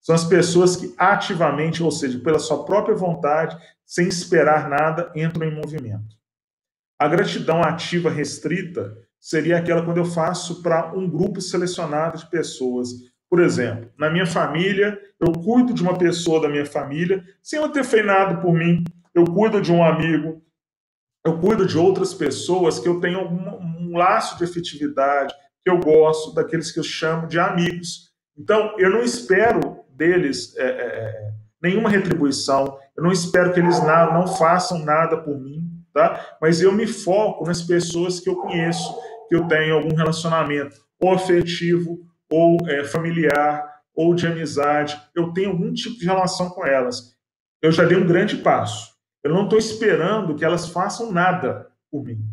São as pessoas que ativamente, ou seja, pela sua própria vontade, sem esperar nada, entram em movimento. A gratidão ativa restrita seria aquela quando eu faço para um grupo selecionado de pessoas. Por exemplo, na minha família, eu cuido de uma pessoa da minha família, sem ela ter feito nada por mim. Eu cuido de um amigo, eu cuido de outras pessoas que eu tenho um laço de afetividade, que eu gosto, daqueles que eu chamo de amigos. Então, eu não espero deles nenhuma retribuição, eu não espero que eles não façam nada por mim, tá? Mas eu me foco nas pessoas que eu conheço, que eu tenho algum relacionamento, ou afetivo, ou familiar, ou de amizade, eu tenho algum tipo de relação com elas. Eu já dei um grande passo. Eu não estou esperando que elas façam nada por mim,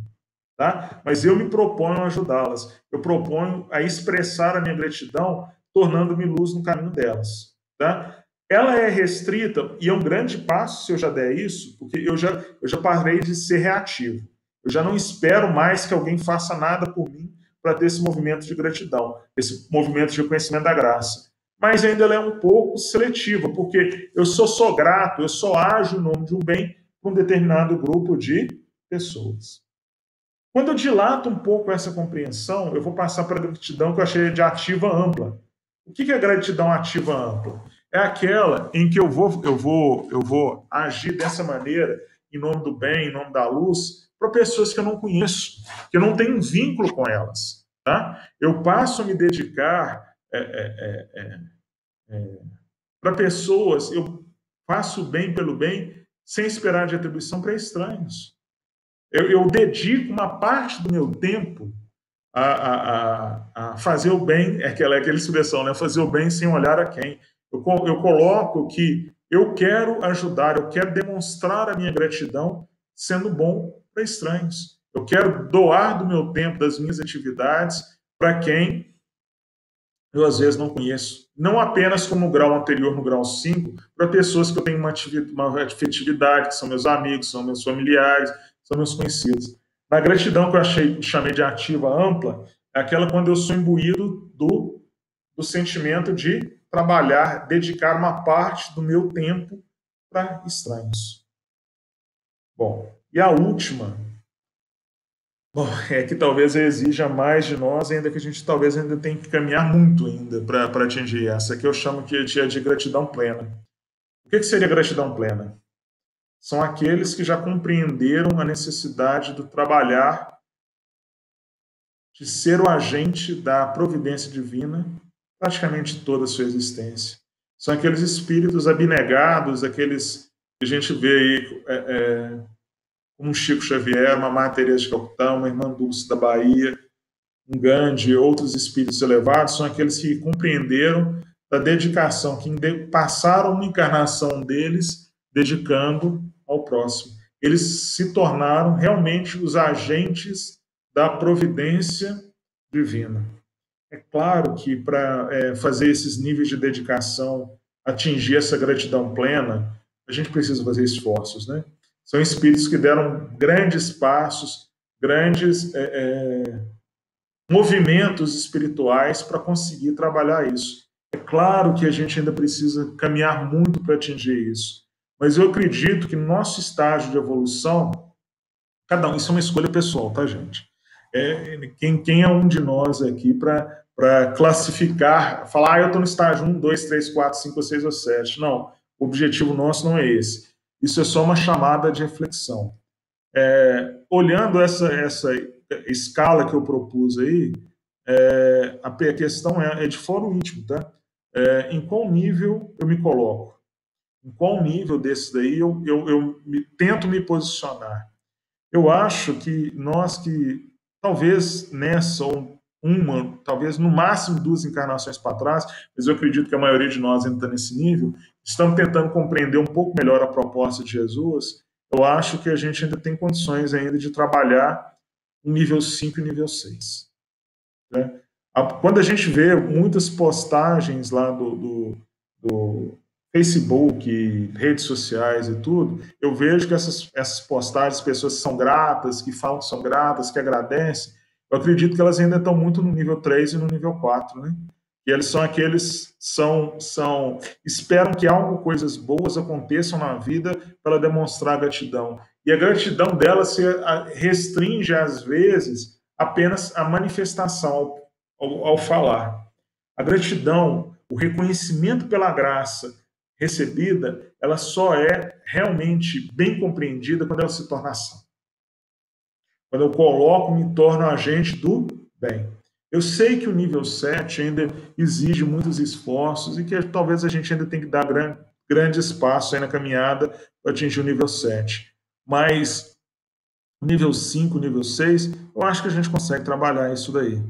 tá? Mas eu me proponho a ajudá-las. Eu proponho a expressar a minha gratidão, tornando-me luz no caminho delas, tá? Ela é restrita e é um grande passo se eu já der isso, porque eu já parei de ser reativo. Eu já não espero mais que alguém faça nada por mim para ter esse movimento de gratidão, esse movimento de reconhecimento da graça. Mas ainda ela é um pouco seletiva, porque eu só grato, eu só ajo em nome de um bem para um determinado grupo de pessoas. Quando eu dilato um pouco essa compreensão, eu vou passar para a gratidão que eu achei de ativa ampla. O que é gratidão ativa ampla? É aquela em que eu vou agir dessa maneira, em nome do bem, em nome da luz, para pessoas que eu não conheço, que eu não tenho um vínculo com elas. Tá? Eu passo a me dedicar para pessoas, eu faço o bem pelo bem, sem esperar de atribuição para estranhos. Eu dedico uma parte do meu tempo a fazer o bem, aquela expressão, né? Fazer o bem sem olhar a quem. Eu coloco que eu quero ajudar, eu quero demonstrar a minha gratidão sendo bom para estranhos. Eu quero doar do meu tempo, das minhas atividades, para quem eu às vezes não conheço. Não apenas como no grau anterior, no grau 5, para pessoas que eu tenho uma afetividade, que são meus amigos, são meus familiares, são meus conhecidos. Na gratidão que eu chamei de ativa ampla, é aquela quando eu sou imbuído do sentimento de trabalhar, dedicar uma parte do meu tempo para estranhos. Bom, e a última, é que talvez exija mais de nós, ainda que a gente talvez ainda tenha que caminhar muito ainda para atingir essa, que eu chamo de gratidão plena. O que seria gratidão plena? São aqueles que já compreenderam a necessidade do trabalhar, de ser o agente da providência divina, praticamente toda a sua existência. São aqueles espíritos abnegados, aqueles que a gente vê aí, como um Chico Xavier, uma Madre Teresa de Calcutá, uma Irmã Dulce da Bahia, um Gandhi, outros espíritos elevados, são aqueles que compreenderam da dedicação, que passaram uma encarnação deles dedicando ao próximo. Eles se tornaram realmente os agentes da providência divina. É claro que para fazer esses níveis de dedicação, atingir essa gratidão plena, a gente precisa fazer esforços, né? São espíritos que deram grandes passos, grandes movimentos espirituais para conseguir trabalhar isso. É claro que a gente ainda precisa caminhar muito para atingir isso, Mas eu acredito que no nosso estágio de evolução, cada um, isso é uma escolha pessoal, tá, gente? Quem é um de nós aqui para classificar, falar, eu estou no estágio 1, 2, 3, 4, 5, 6 ou 7. Não, o objetivo nosso não é esse. Isso é só uma chamada de reflexão. Olhando essa escala que eu propus aí, a questão é de fórum íntimo, tá? Em qual nível eu me coloco? Em qual nível desse daí eu tento me posicionar? Eu acho que nós que, talvez nessa ou talvez no máximo 2 encarnações para trás, mas eu acredito que a maioria de nós ainda está nesse nível, estamos tentando compreender um pouco melhor a proposta de Jesus. Eu acho que a gente ainda tem condições ainda de trabalhar o nível 5 e nível 6. Né? Quando a gente vê muitas postagens lá do Facebook, redes sociais e tudo, eu vejo que essas postagens, pessoas que são gratas, que falam que são gratas, que agradecem, eu acredito que elas ainda estão muito no nível 3 e no nível 4, né? E eles são aqueles esperam que coisas boas aconteçam na vida para demonstrar gratidão. E a gratidão dela se restringe, às vezes, apenas à manifestação, ao falar. A gratidão, o reconhecimento pela graça recebida, ela só é realmente bem compreendida quando ela se torna ação. Quando eu coloco, me torno agente do bem. Eu sei que o nível 7 ainda exige muitos esforços e que talvez a gente ainda tenha que dar grande espaço aí na caminhada para atingir o nível 7. Mas o nível 5, o nível 6, eu acho que a gente consegue trabalhar isso daí.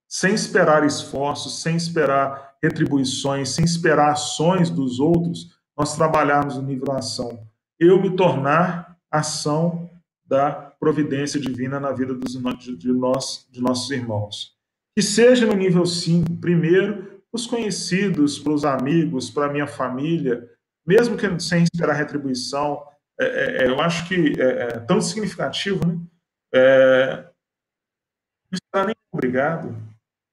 Sem esperar esforços, sem esperar retribuições, sem esperar ações dos outros, nós trabalharmos o nível ação. Eu me tornar ação da providência divina na vida de nossos irmãos. Que seja no nível 5, primeiro, para os conhecidos, para os amigos, para a minha família, mesmo que sem esperar retribuição, eu acho que é tão significativo, né? Não está nem obrigado,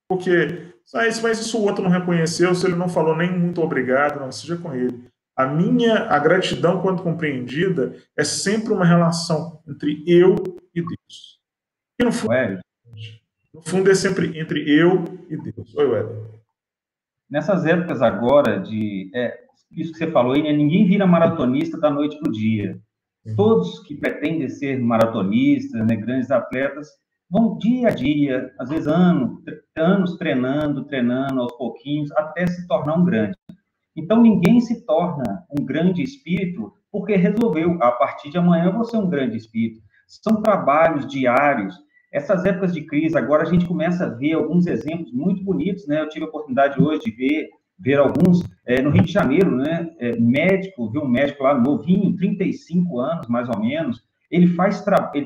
porque mas isso o outro não reconheceu, se ele não falou nem muito obrigado, não seja com ele. A gratidão, quando compreendida, é sempre uma relação entre eu e Deus. E no fundo é sempre entre eu e Deus. Oi, Weber. Nessas épocas agora isso que você falou aí, né? Ninguém vira maratonista da noite para o dia. Todos que pretendem ser maratonistas, né, grandes atletas, vão dia a dia, às vezes anos treinando aos pouquinhos, até se tornar um grande. Então, ninguém se torna um grande espírito porque resolveu, a partir de amanhã, eu vou ser um grande espírito. São trabalhos diários. Essas épocas de crise, agora a gente começa a ver alguns exemplos muito bonitos, né? Eu tive a oportunidade hoje de ver alguns no Rio de Janeiro, né? Vi um médico lá novinho, 35 anos, mais ou menos. Ele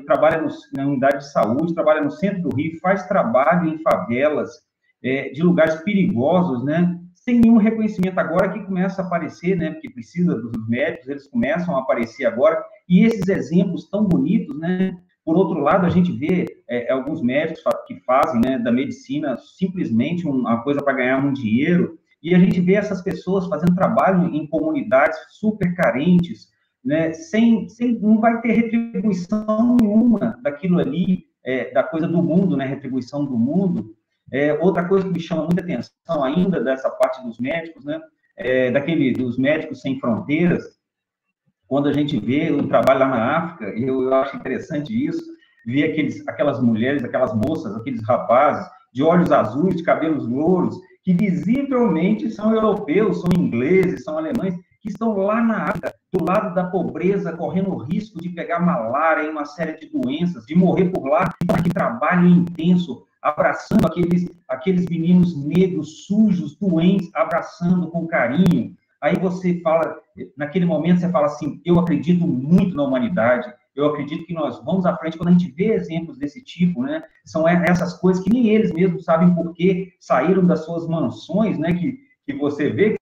trabalha na unidade de saúde, trabalha no centro do Rio, faz trabalho em favelas, de lugares perigosos, né? Sem nenhum reconhecimento agora que começa a aparecer, né? Porque precisa dos médicos, eles começam a aparecer agora. E esses exemplos tão bonitos, né? Por outro lado, a gente vê alguns médicos que fazem, né, da medicina simplesmente uma coisa para ganhar um dinheiro, e a gente vê essas pessoas fazendo trabalho em comunidades super carentes, né, não vai ter retribuição nenhuma daquilo ali, da coisa do mundo, né, retribuição do mundo. Outra coisa que me chama muita atenção ainda dessa parte dos médicos, né, dos Médicos Sem Fronteiras, quando a gente vê o trabalho lá na África, eu acho interessante isso, ver aquelas mulheres, aquelas moças, aqueles rapazes de olhos azuis, de cabelos louros, que visivelmente são europeus, são ingleses, são alemães, que estão lá na África, do lado da pobreza, correndo o risco de pegar malária e uma série de doenças, de morrer por lá, que trabalho intenso, abraçando aqueles meninos negros, sujos, doentes, abraçando com carinho. Aí você fala, naquele momento você fala assim, eu acredito muito na humanidade, eu acredito que nós vamos à frente. Quando a gente vê exemplos desse tipo, né, são essas coisas que nem eles mesmos sabem por que saíram das suas mansões, né, que você vê que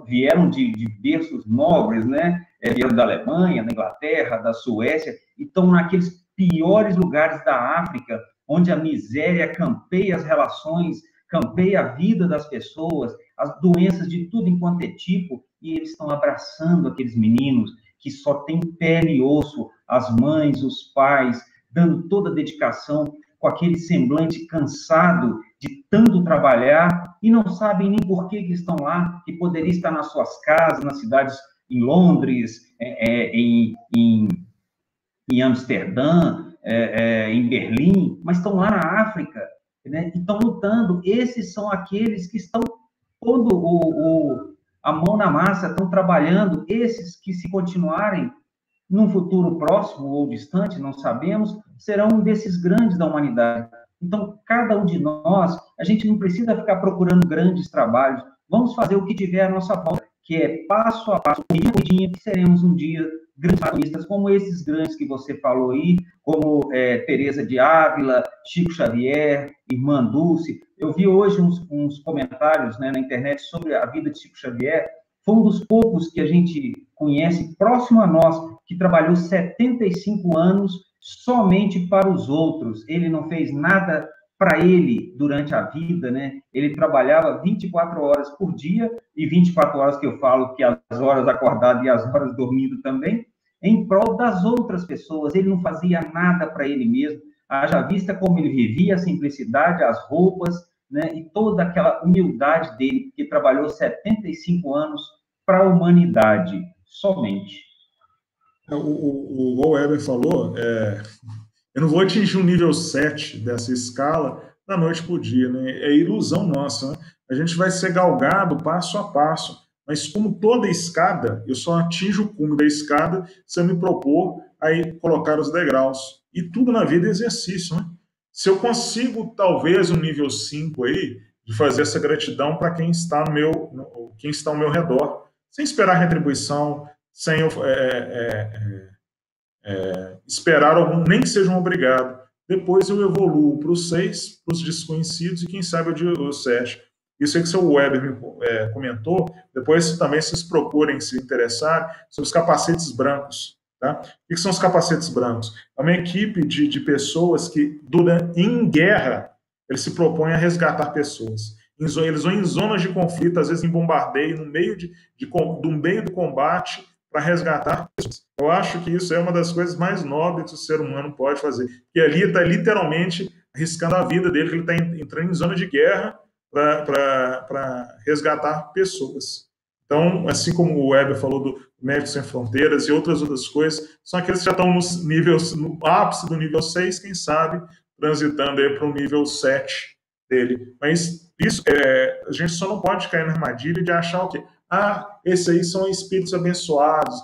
vieram de berços nobres, né, vieram da Alemanha, da Inglaterra, da Suécia, e estão naqueles piores lugares da África, onde a miséria campeia as relações, campeia a vida das pessoas, as doenças de tudo enquanto é tipo, e eles estão abraçando aqueles meninos que só têm pele e osso, as mães, os pais, dando toda a dedicação, com aquele semblante cansado de tanto trabalhar, e não sabem nem por que estão lá, que poderia estar nas suas casas, nas cidades, em Londres, em Amsterdã, em Berlim, mas estão lá na África, né? E estão lutando. Esses são aqueles que estão pondo a mão na massa, estão trabalhando. Esses que, se continuarem num futuro próximo ou distante, não sabemos, serão um desses grandes da humanidade. Então, cada um de nós, a gente não precisa ficar procurando grandes trabalhos, vamos fazer o que tiver à nossa volta, que é passo a passo, dia por dia, que seremos um dia grandes artistas, como esses grandes que você falou aí, como Teresa de Ávila, Chico Xavier, Irmã Dulce. Eu vi hoje uns comentários, né, na internet sobre a vida de Chico Xavier. Foi um dos poucos que a gente conhece próximo a nós, que trabalhou 75 anos somente para os outros. Ele não fez nada para ele durante a vida, né? Ele trabalhava 24 horas por dia, e 24 horas que eu falo, que as horas acordado e as horas dormindo também, em prol das outras pessoas. Ele não fazia nada para ele mesmo. Haja vista como ele vivia, a simplicidade, as roupas, né? E toda aquela humildade dele, que trabalhou 75 anos para a humanidade, somente. O Weber falou, eu não vou atingir o nível 7 dessa escala da noite para o dia, né? É ilusão nossa, né? A gente vai ser galgado passo a passo, mas como toda escada, eu só atinjo o cume da escada se eu me propor a colocar os degraus. E tudo na vida é exercício, né? Se eu consigo, talvez, um nível 5 aí, de fazer essa gratidão para quem está ao meu redor, sem esperar retribuição, sem esperar algum, nem que seja um obrigado. Depois eu evoluo para os 6, para os desconhecidos, e quem sabe o 7. Isso aí que o seu Weber me comentou. Depois também vocês procurem se interessar sobre os capacetes brancos. Tá? O que são os capacetes brancos? É uma equipe de pessoas que, em guerra, eles se propõem a resgatar pessoas. Eles vão em zonas de conflito, às vezes em bombardeio, no meio do combate, para resgatar pessoas. Eu acho que isso é uma das coisas mais nobres que o ser humano pode fazer. Porque ali está literalmente arriscando a vida dele, que ele está entrando em zona de guerra para resgatar pessoas. Então, assim como o Weber falou do Médicos Sem Fronteiras e outras coisas, são aqueles que já estão no ápice do nível 6, quem sabe, transitando aí para o nível 7 dele. Mas isso, a gente só não pode cair na armadilha de achar o quê? Esses aí são espíritos abençoados.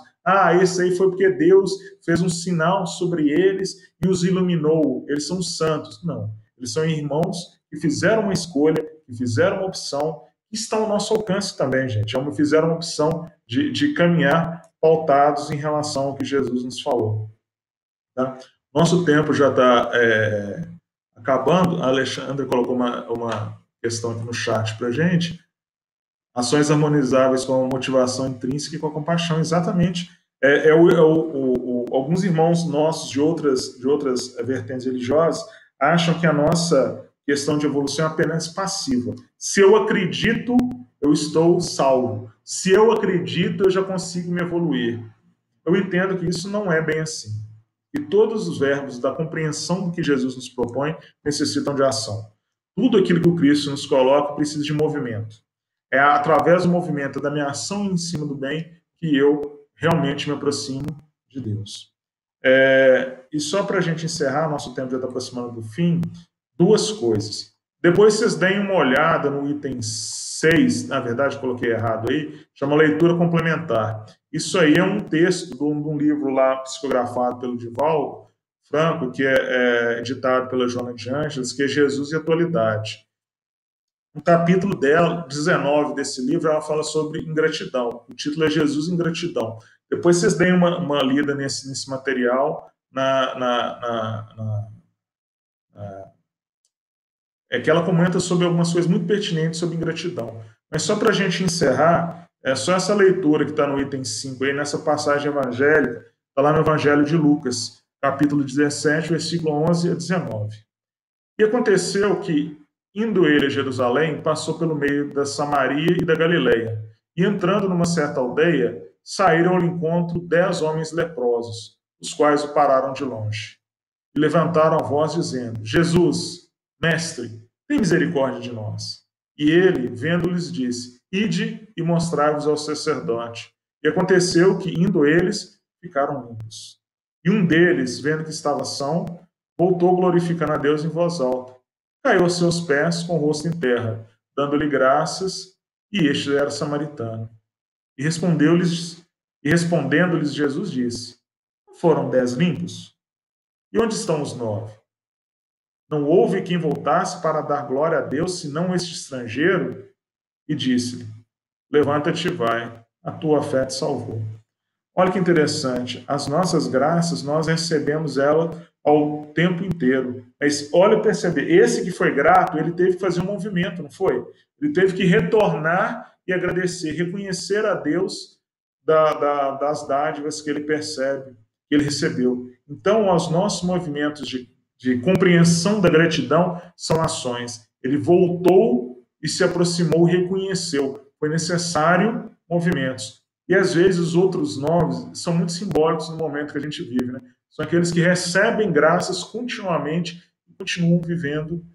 Esse aí foi porque Deus fez um sinal sobre eles e os iluminou. Eles são santos. Não. Eles são irmãos que fizeram uma escolha, que fizeram uma opção, que estão ao nosso alcance também, gente. Fizeram uma opção de caminhar pautados em relação ao que Jesus nos falou. Tá? Nosso tempo já está acabando. A Alexandra colocou uma questão aqui no chat para a gente. Ações harmonizáveis com a motivação intrínseca e com a compaixão. Exatamente. Alguns irmãos nossos de outras vertentes religiosas acham que a nossa questão de evolução é apenas passiva. Se eu acredito, eu estou salvo. Se eu acredito, eu já consigo me evoluir. Eu entendo que isso não é bem assim. E todos os verbos da compreensão do que Jesus nos propõe necessitam de ação. Tudo aquilo que o Cristo nos coloca precisa de movimento. É através do movimento da minha ação em cima do bem que eu realmente me aproximo de Deus. E só para a gente encerrar, nosso tempo já está aproximando do fim, 2 coisas. Depois vocês deem uma olhada no item 6, na verdade coloquei errado aí, chama Leitura Complementar. Isso aí é um texto de um livro lá psicografado pelo Divaldo Franco, que é editado pela Joana de Ângeles, que é Jesus e Atualidade. No capítulo 19 desse livro, ela fala sobre ingratidão. O título é Jesus e Ingratidão. Depois vocês deem uma lida nesse material, que ela comenta sobre algumas coisas muito pertinentes sobre ingratidão. Mas só para a gente encerrar, é só essa leitura que está no item 5, aí, nessa passagem evangélica, está lá no Evangelho de Lucas, capítulo 17, versículo 11 a 19. E aconteceu que, Indo ele a Jerusalém, passou pelo meio da Samaria e da Galileia. E entrando numa certa aldeia, saíram ao encontro 10 homens leprosos, os quais o pararam de longe. E levantaram a voz, dizendo: Jesus, mestre, tem misericórdia de nós. E ele, vendo-lhes, disse: Ide e mostrai-vos ao sacerdote. E aconteceu que, indo eles, ficaram limpos. E um deles, vendo que estava são, voltou glorificando a Deus em voz alta. Caiu aos seus pés com o rosto em terra, dando-lhe graças, e este era samaritano. E respondendo-lhes, Jesus disse: Não foram 10 limpos? E onde estão os 9? Não houve quem voltasse para dar glória a Deus, senão este estrangeiro? E disse-lhe: Levanta-te e vai, a tua fé te salvou. Olha que interessante, as nossas graças, nós recebemos ela ao tempo inteiro. Mas olha, perceber, esse que foi grato, ele teve que fazer um movimento, não foi? Ele teve que retornar e agradecer, reconhecer a Deus das dádivas que ele percebe, que ele recebeu. Então, os nossos movimentos de compreensão da gratidão são ações. Ele voltou e se aproximou e reconheceu. Foi necessário movimentos. E às vezes os outros 9 são muito simbólicos no momento que a gente vive, né? São aqueles que recebem graças continuamente e continuam vivendo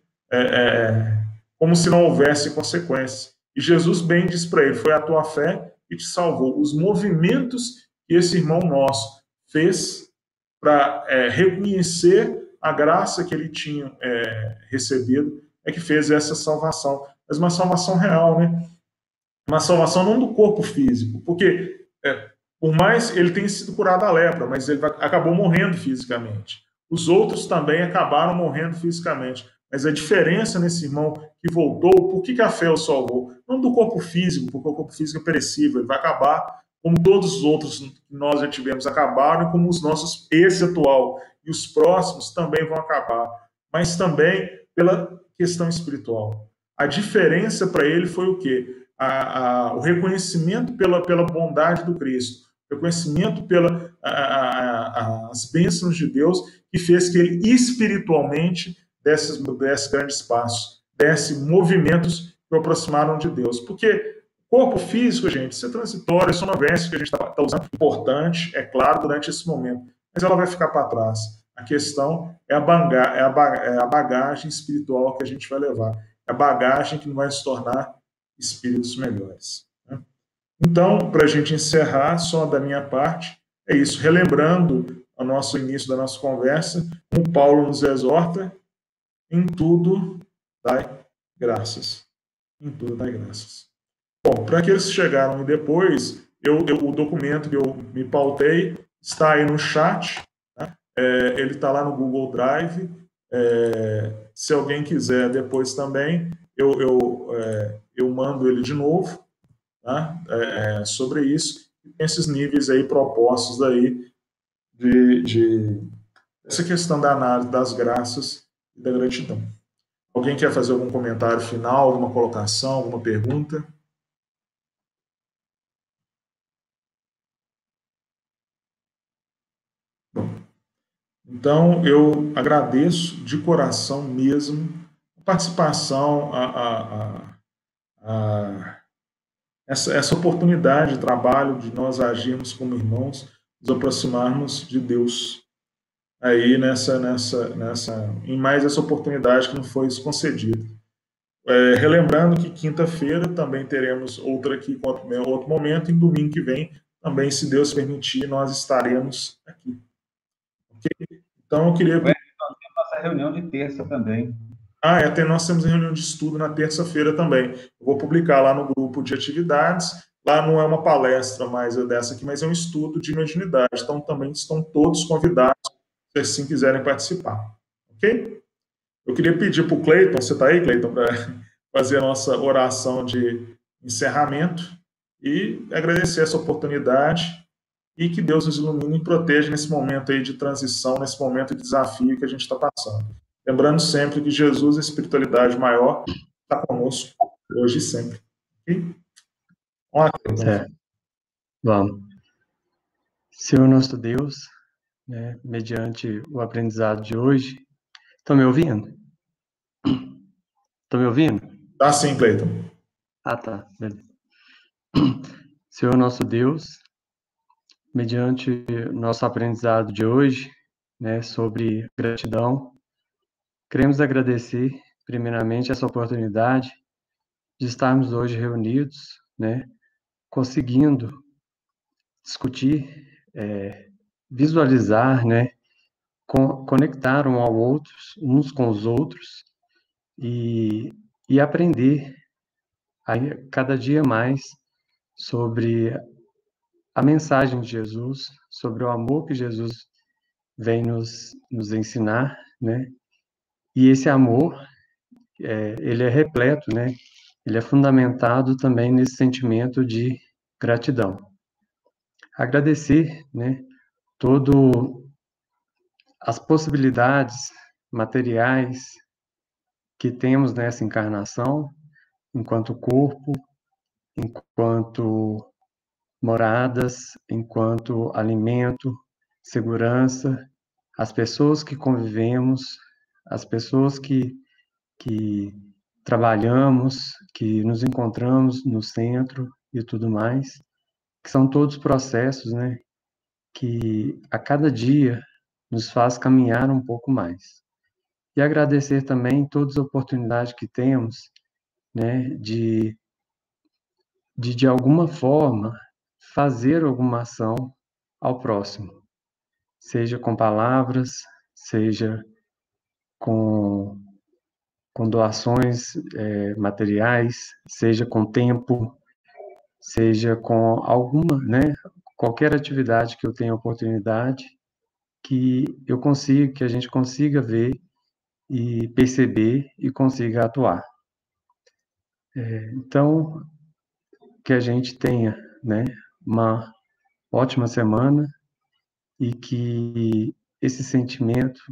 como se não houvesse consequências. E Jesus bem diz para ele: foi a tua fé que te salvou. Os movimentos que esse irmão nosso fez para reconhecer a graça que ele tinha recebido é que fez essa salvação. Mas uma salvação real, né? Uma salvação não do corpo físico, porque por mais ele tenha sido curado da lepra, mas ele acabou morrendo fisicamente. Os outros também acabaram morrendo fisicamente. Mas a diferença nesse irmão que voltou, por que a fé o salvou? Não do corpo físico, porque o corpo físico é perecível, ele vai acabar como todos os outros que nós já tivemos acabaram, e como os nossos, esse atual e os próximos também vão acabar. Mas também pela questão espiritual. A diferença para ele foi o quê? O reconhecimento pela bondade do Cristo, o reconhecimento pelas bênçãos de Deus, que fez que ele espiritualmente desse grandes passos, desse movimentos que o aproximaram de Deus. Porque o corpo físico, gente, isso é transitório, isso é uma veste que a gente está usando, importante, é claro, durante esse momento, mas ela vai ficar para trás. A questão é a bagagem espiritual que a gente vai levar, é a bagagem que vai se tornar espíritos melhores. Né? Então, para a gente encerrar, só da minha parte, é isso. Relembrando o nosso início da nossa conversa, como Paulo nos exorta, em tudo dai graças. Em tudo dai graças. Bom, para aqueles que chegaram depois, o documento que eu me pautei está aí no chat, né? Ele está lá no Google Drive. Se alguém quiser depois também, eu mando ele de novo, tá? Sobre isso, esses níveis aí propostos aí essa questão da análise das graças e da gratidão. Alguém quer fazer algum comentário final, alguma colocação, alguma pergunta? Bom, então eu agradeço de coração mesmo a participação, essa oportunidade de trabalho, de nós agirmos como irmãos, nos aproximarmos de Deus. Aí em mais essa oportunidade que nos foi concedida. Relembrando que quinta-feira também teremos outra aqui com outro momento, e domingo que vem também, se Deus permitir, nós estaremos aqui. Okay? Então eu queria... Nossa reunião de terça também. Até nós temos reunião de estudo na terça-feira também. Eu vou publicar lá no grupo de atividades. Lá não é uma palestra mais dessa aqui, mas é um estudo de mediunidade. Então também estão todos convidados, se assim quiserem participar. Ok? Eu queria pedir para o Cleiton, você está aí, Cleiton, para fazer a nossa oração de encerramento e agradecer essa oportunidade e que Deus nos ilumine e proteja nesse momento aí de transição, nesse momento de desafio que a gente está passando. Lembrando sempre que Jesus, a espiritualidade maior, está conosco hoje e sempre. Ok? Vamos lá, Cleiton. Certo. Vamos. Senhor nosso Deus, né, mediante o aprendizado de hoje, estão me ouvindo? Tá me ouvindo? Tá sim, Cleiton. Ah, tá. Beleza. Senhor nosso Deus, mediante nosso aprendizado de hoje, né, sobre gratidão, queremos agradecer, primeiramente, essa oportunidade de estarmos hoje reunidos, né, conseguindo discutir, visualizar, né, conectar uns com os outros e aprender cada dia mais sobre a mensagem de Jesus, sobre o amor que Jesus vem nos ensinar, né? E esse amor, ele é repleto, né? Ele é fundamentado também nesse sentimento de gratidão. Agradecer, né? Todo as possibilidades materiais que temos nessa encarnação, enquanto corpo, enquanto moradas, enquanto alimento, segurança, as pessoas que convivemos, as pessoas que trabalhamos, que nos encontramos no centro e tudo mais, que são todos processos, né, que a cada dia nos faz caminhar um pouco mais. E agradecer também todas as oportunidades que temos, né, de alguma forma, fazer alguma ação ao próximo, seja com palavras, seja com doações materiais, seja com tempo, seja com alguma, né, qualquer atividade que eu tenha oportunidade, que a gente consiga ver e perceber e consiga atuar. Então, que a gente tenha, né, uma ótima semana e que esse sentimento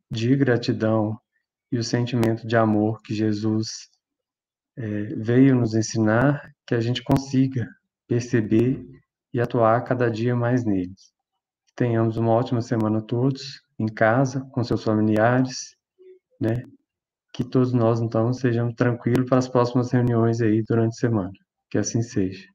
de gratidão e o sentimento de amor que Jesus veio nos ensinar, que a gente consiga perceber e atuar cada dia mais neles. Tenhamos uma ótima semana todos, em casa, com seus familiares, né? Que todos nós, então, sejamos tranquilos para as próximas reuniões aí durante a semana. Que assim seja.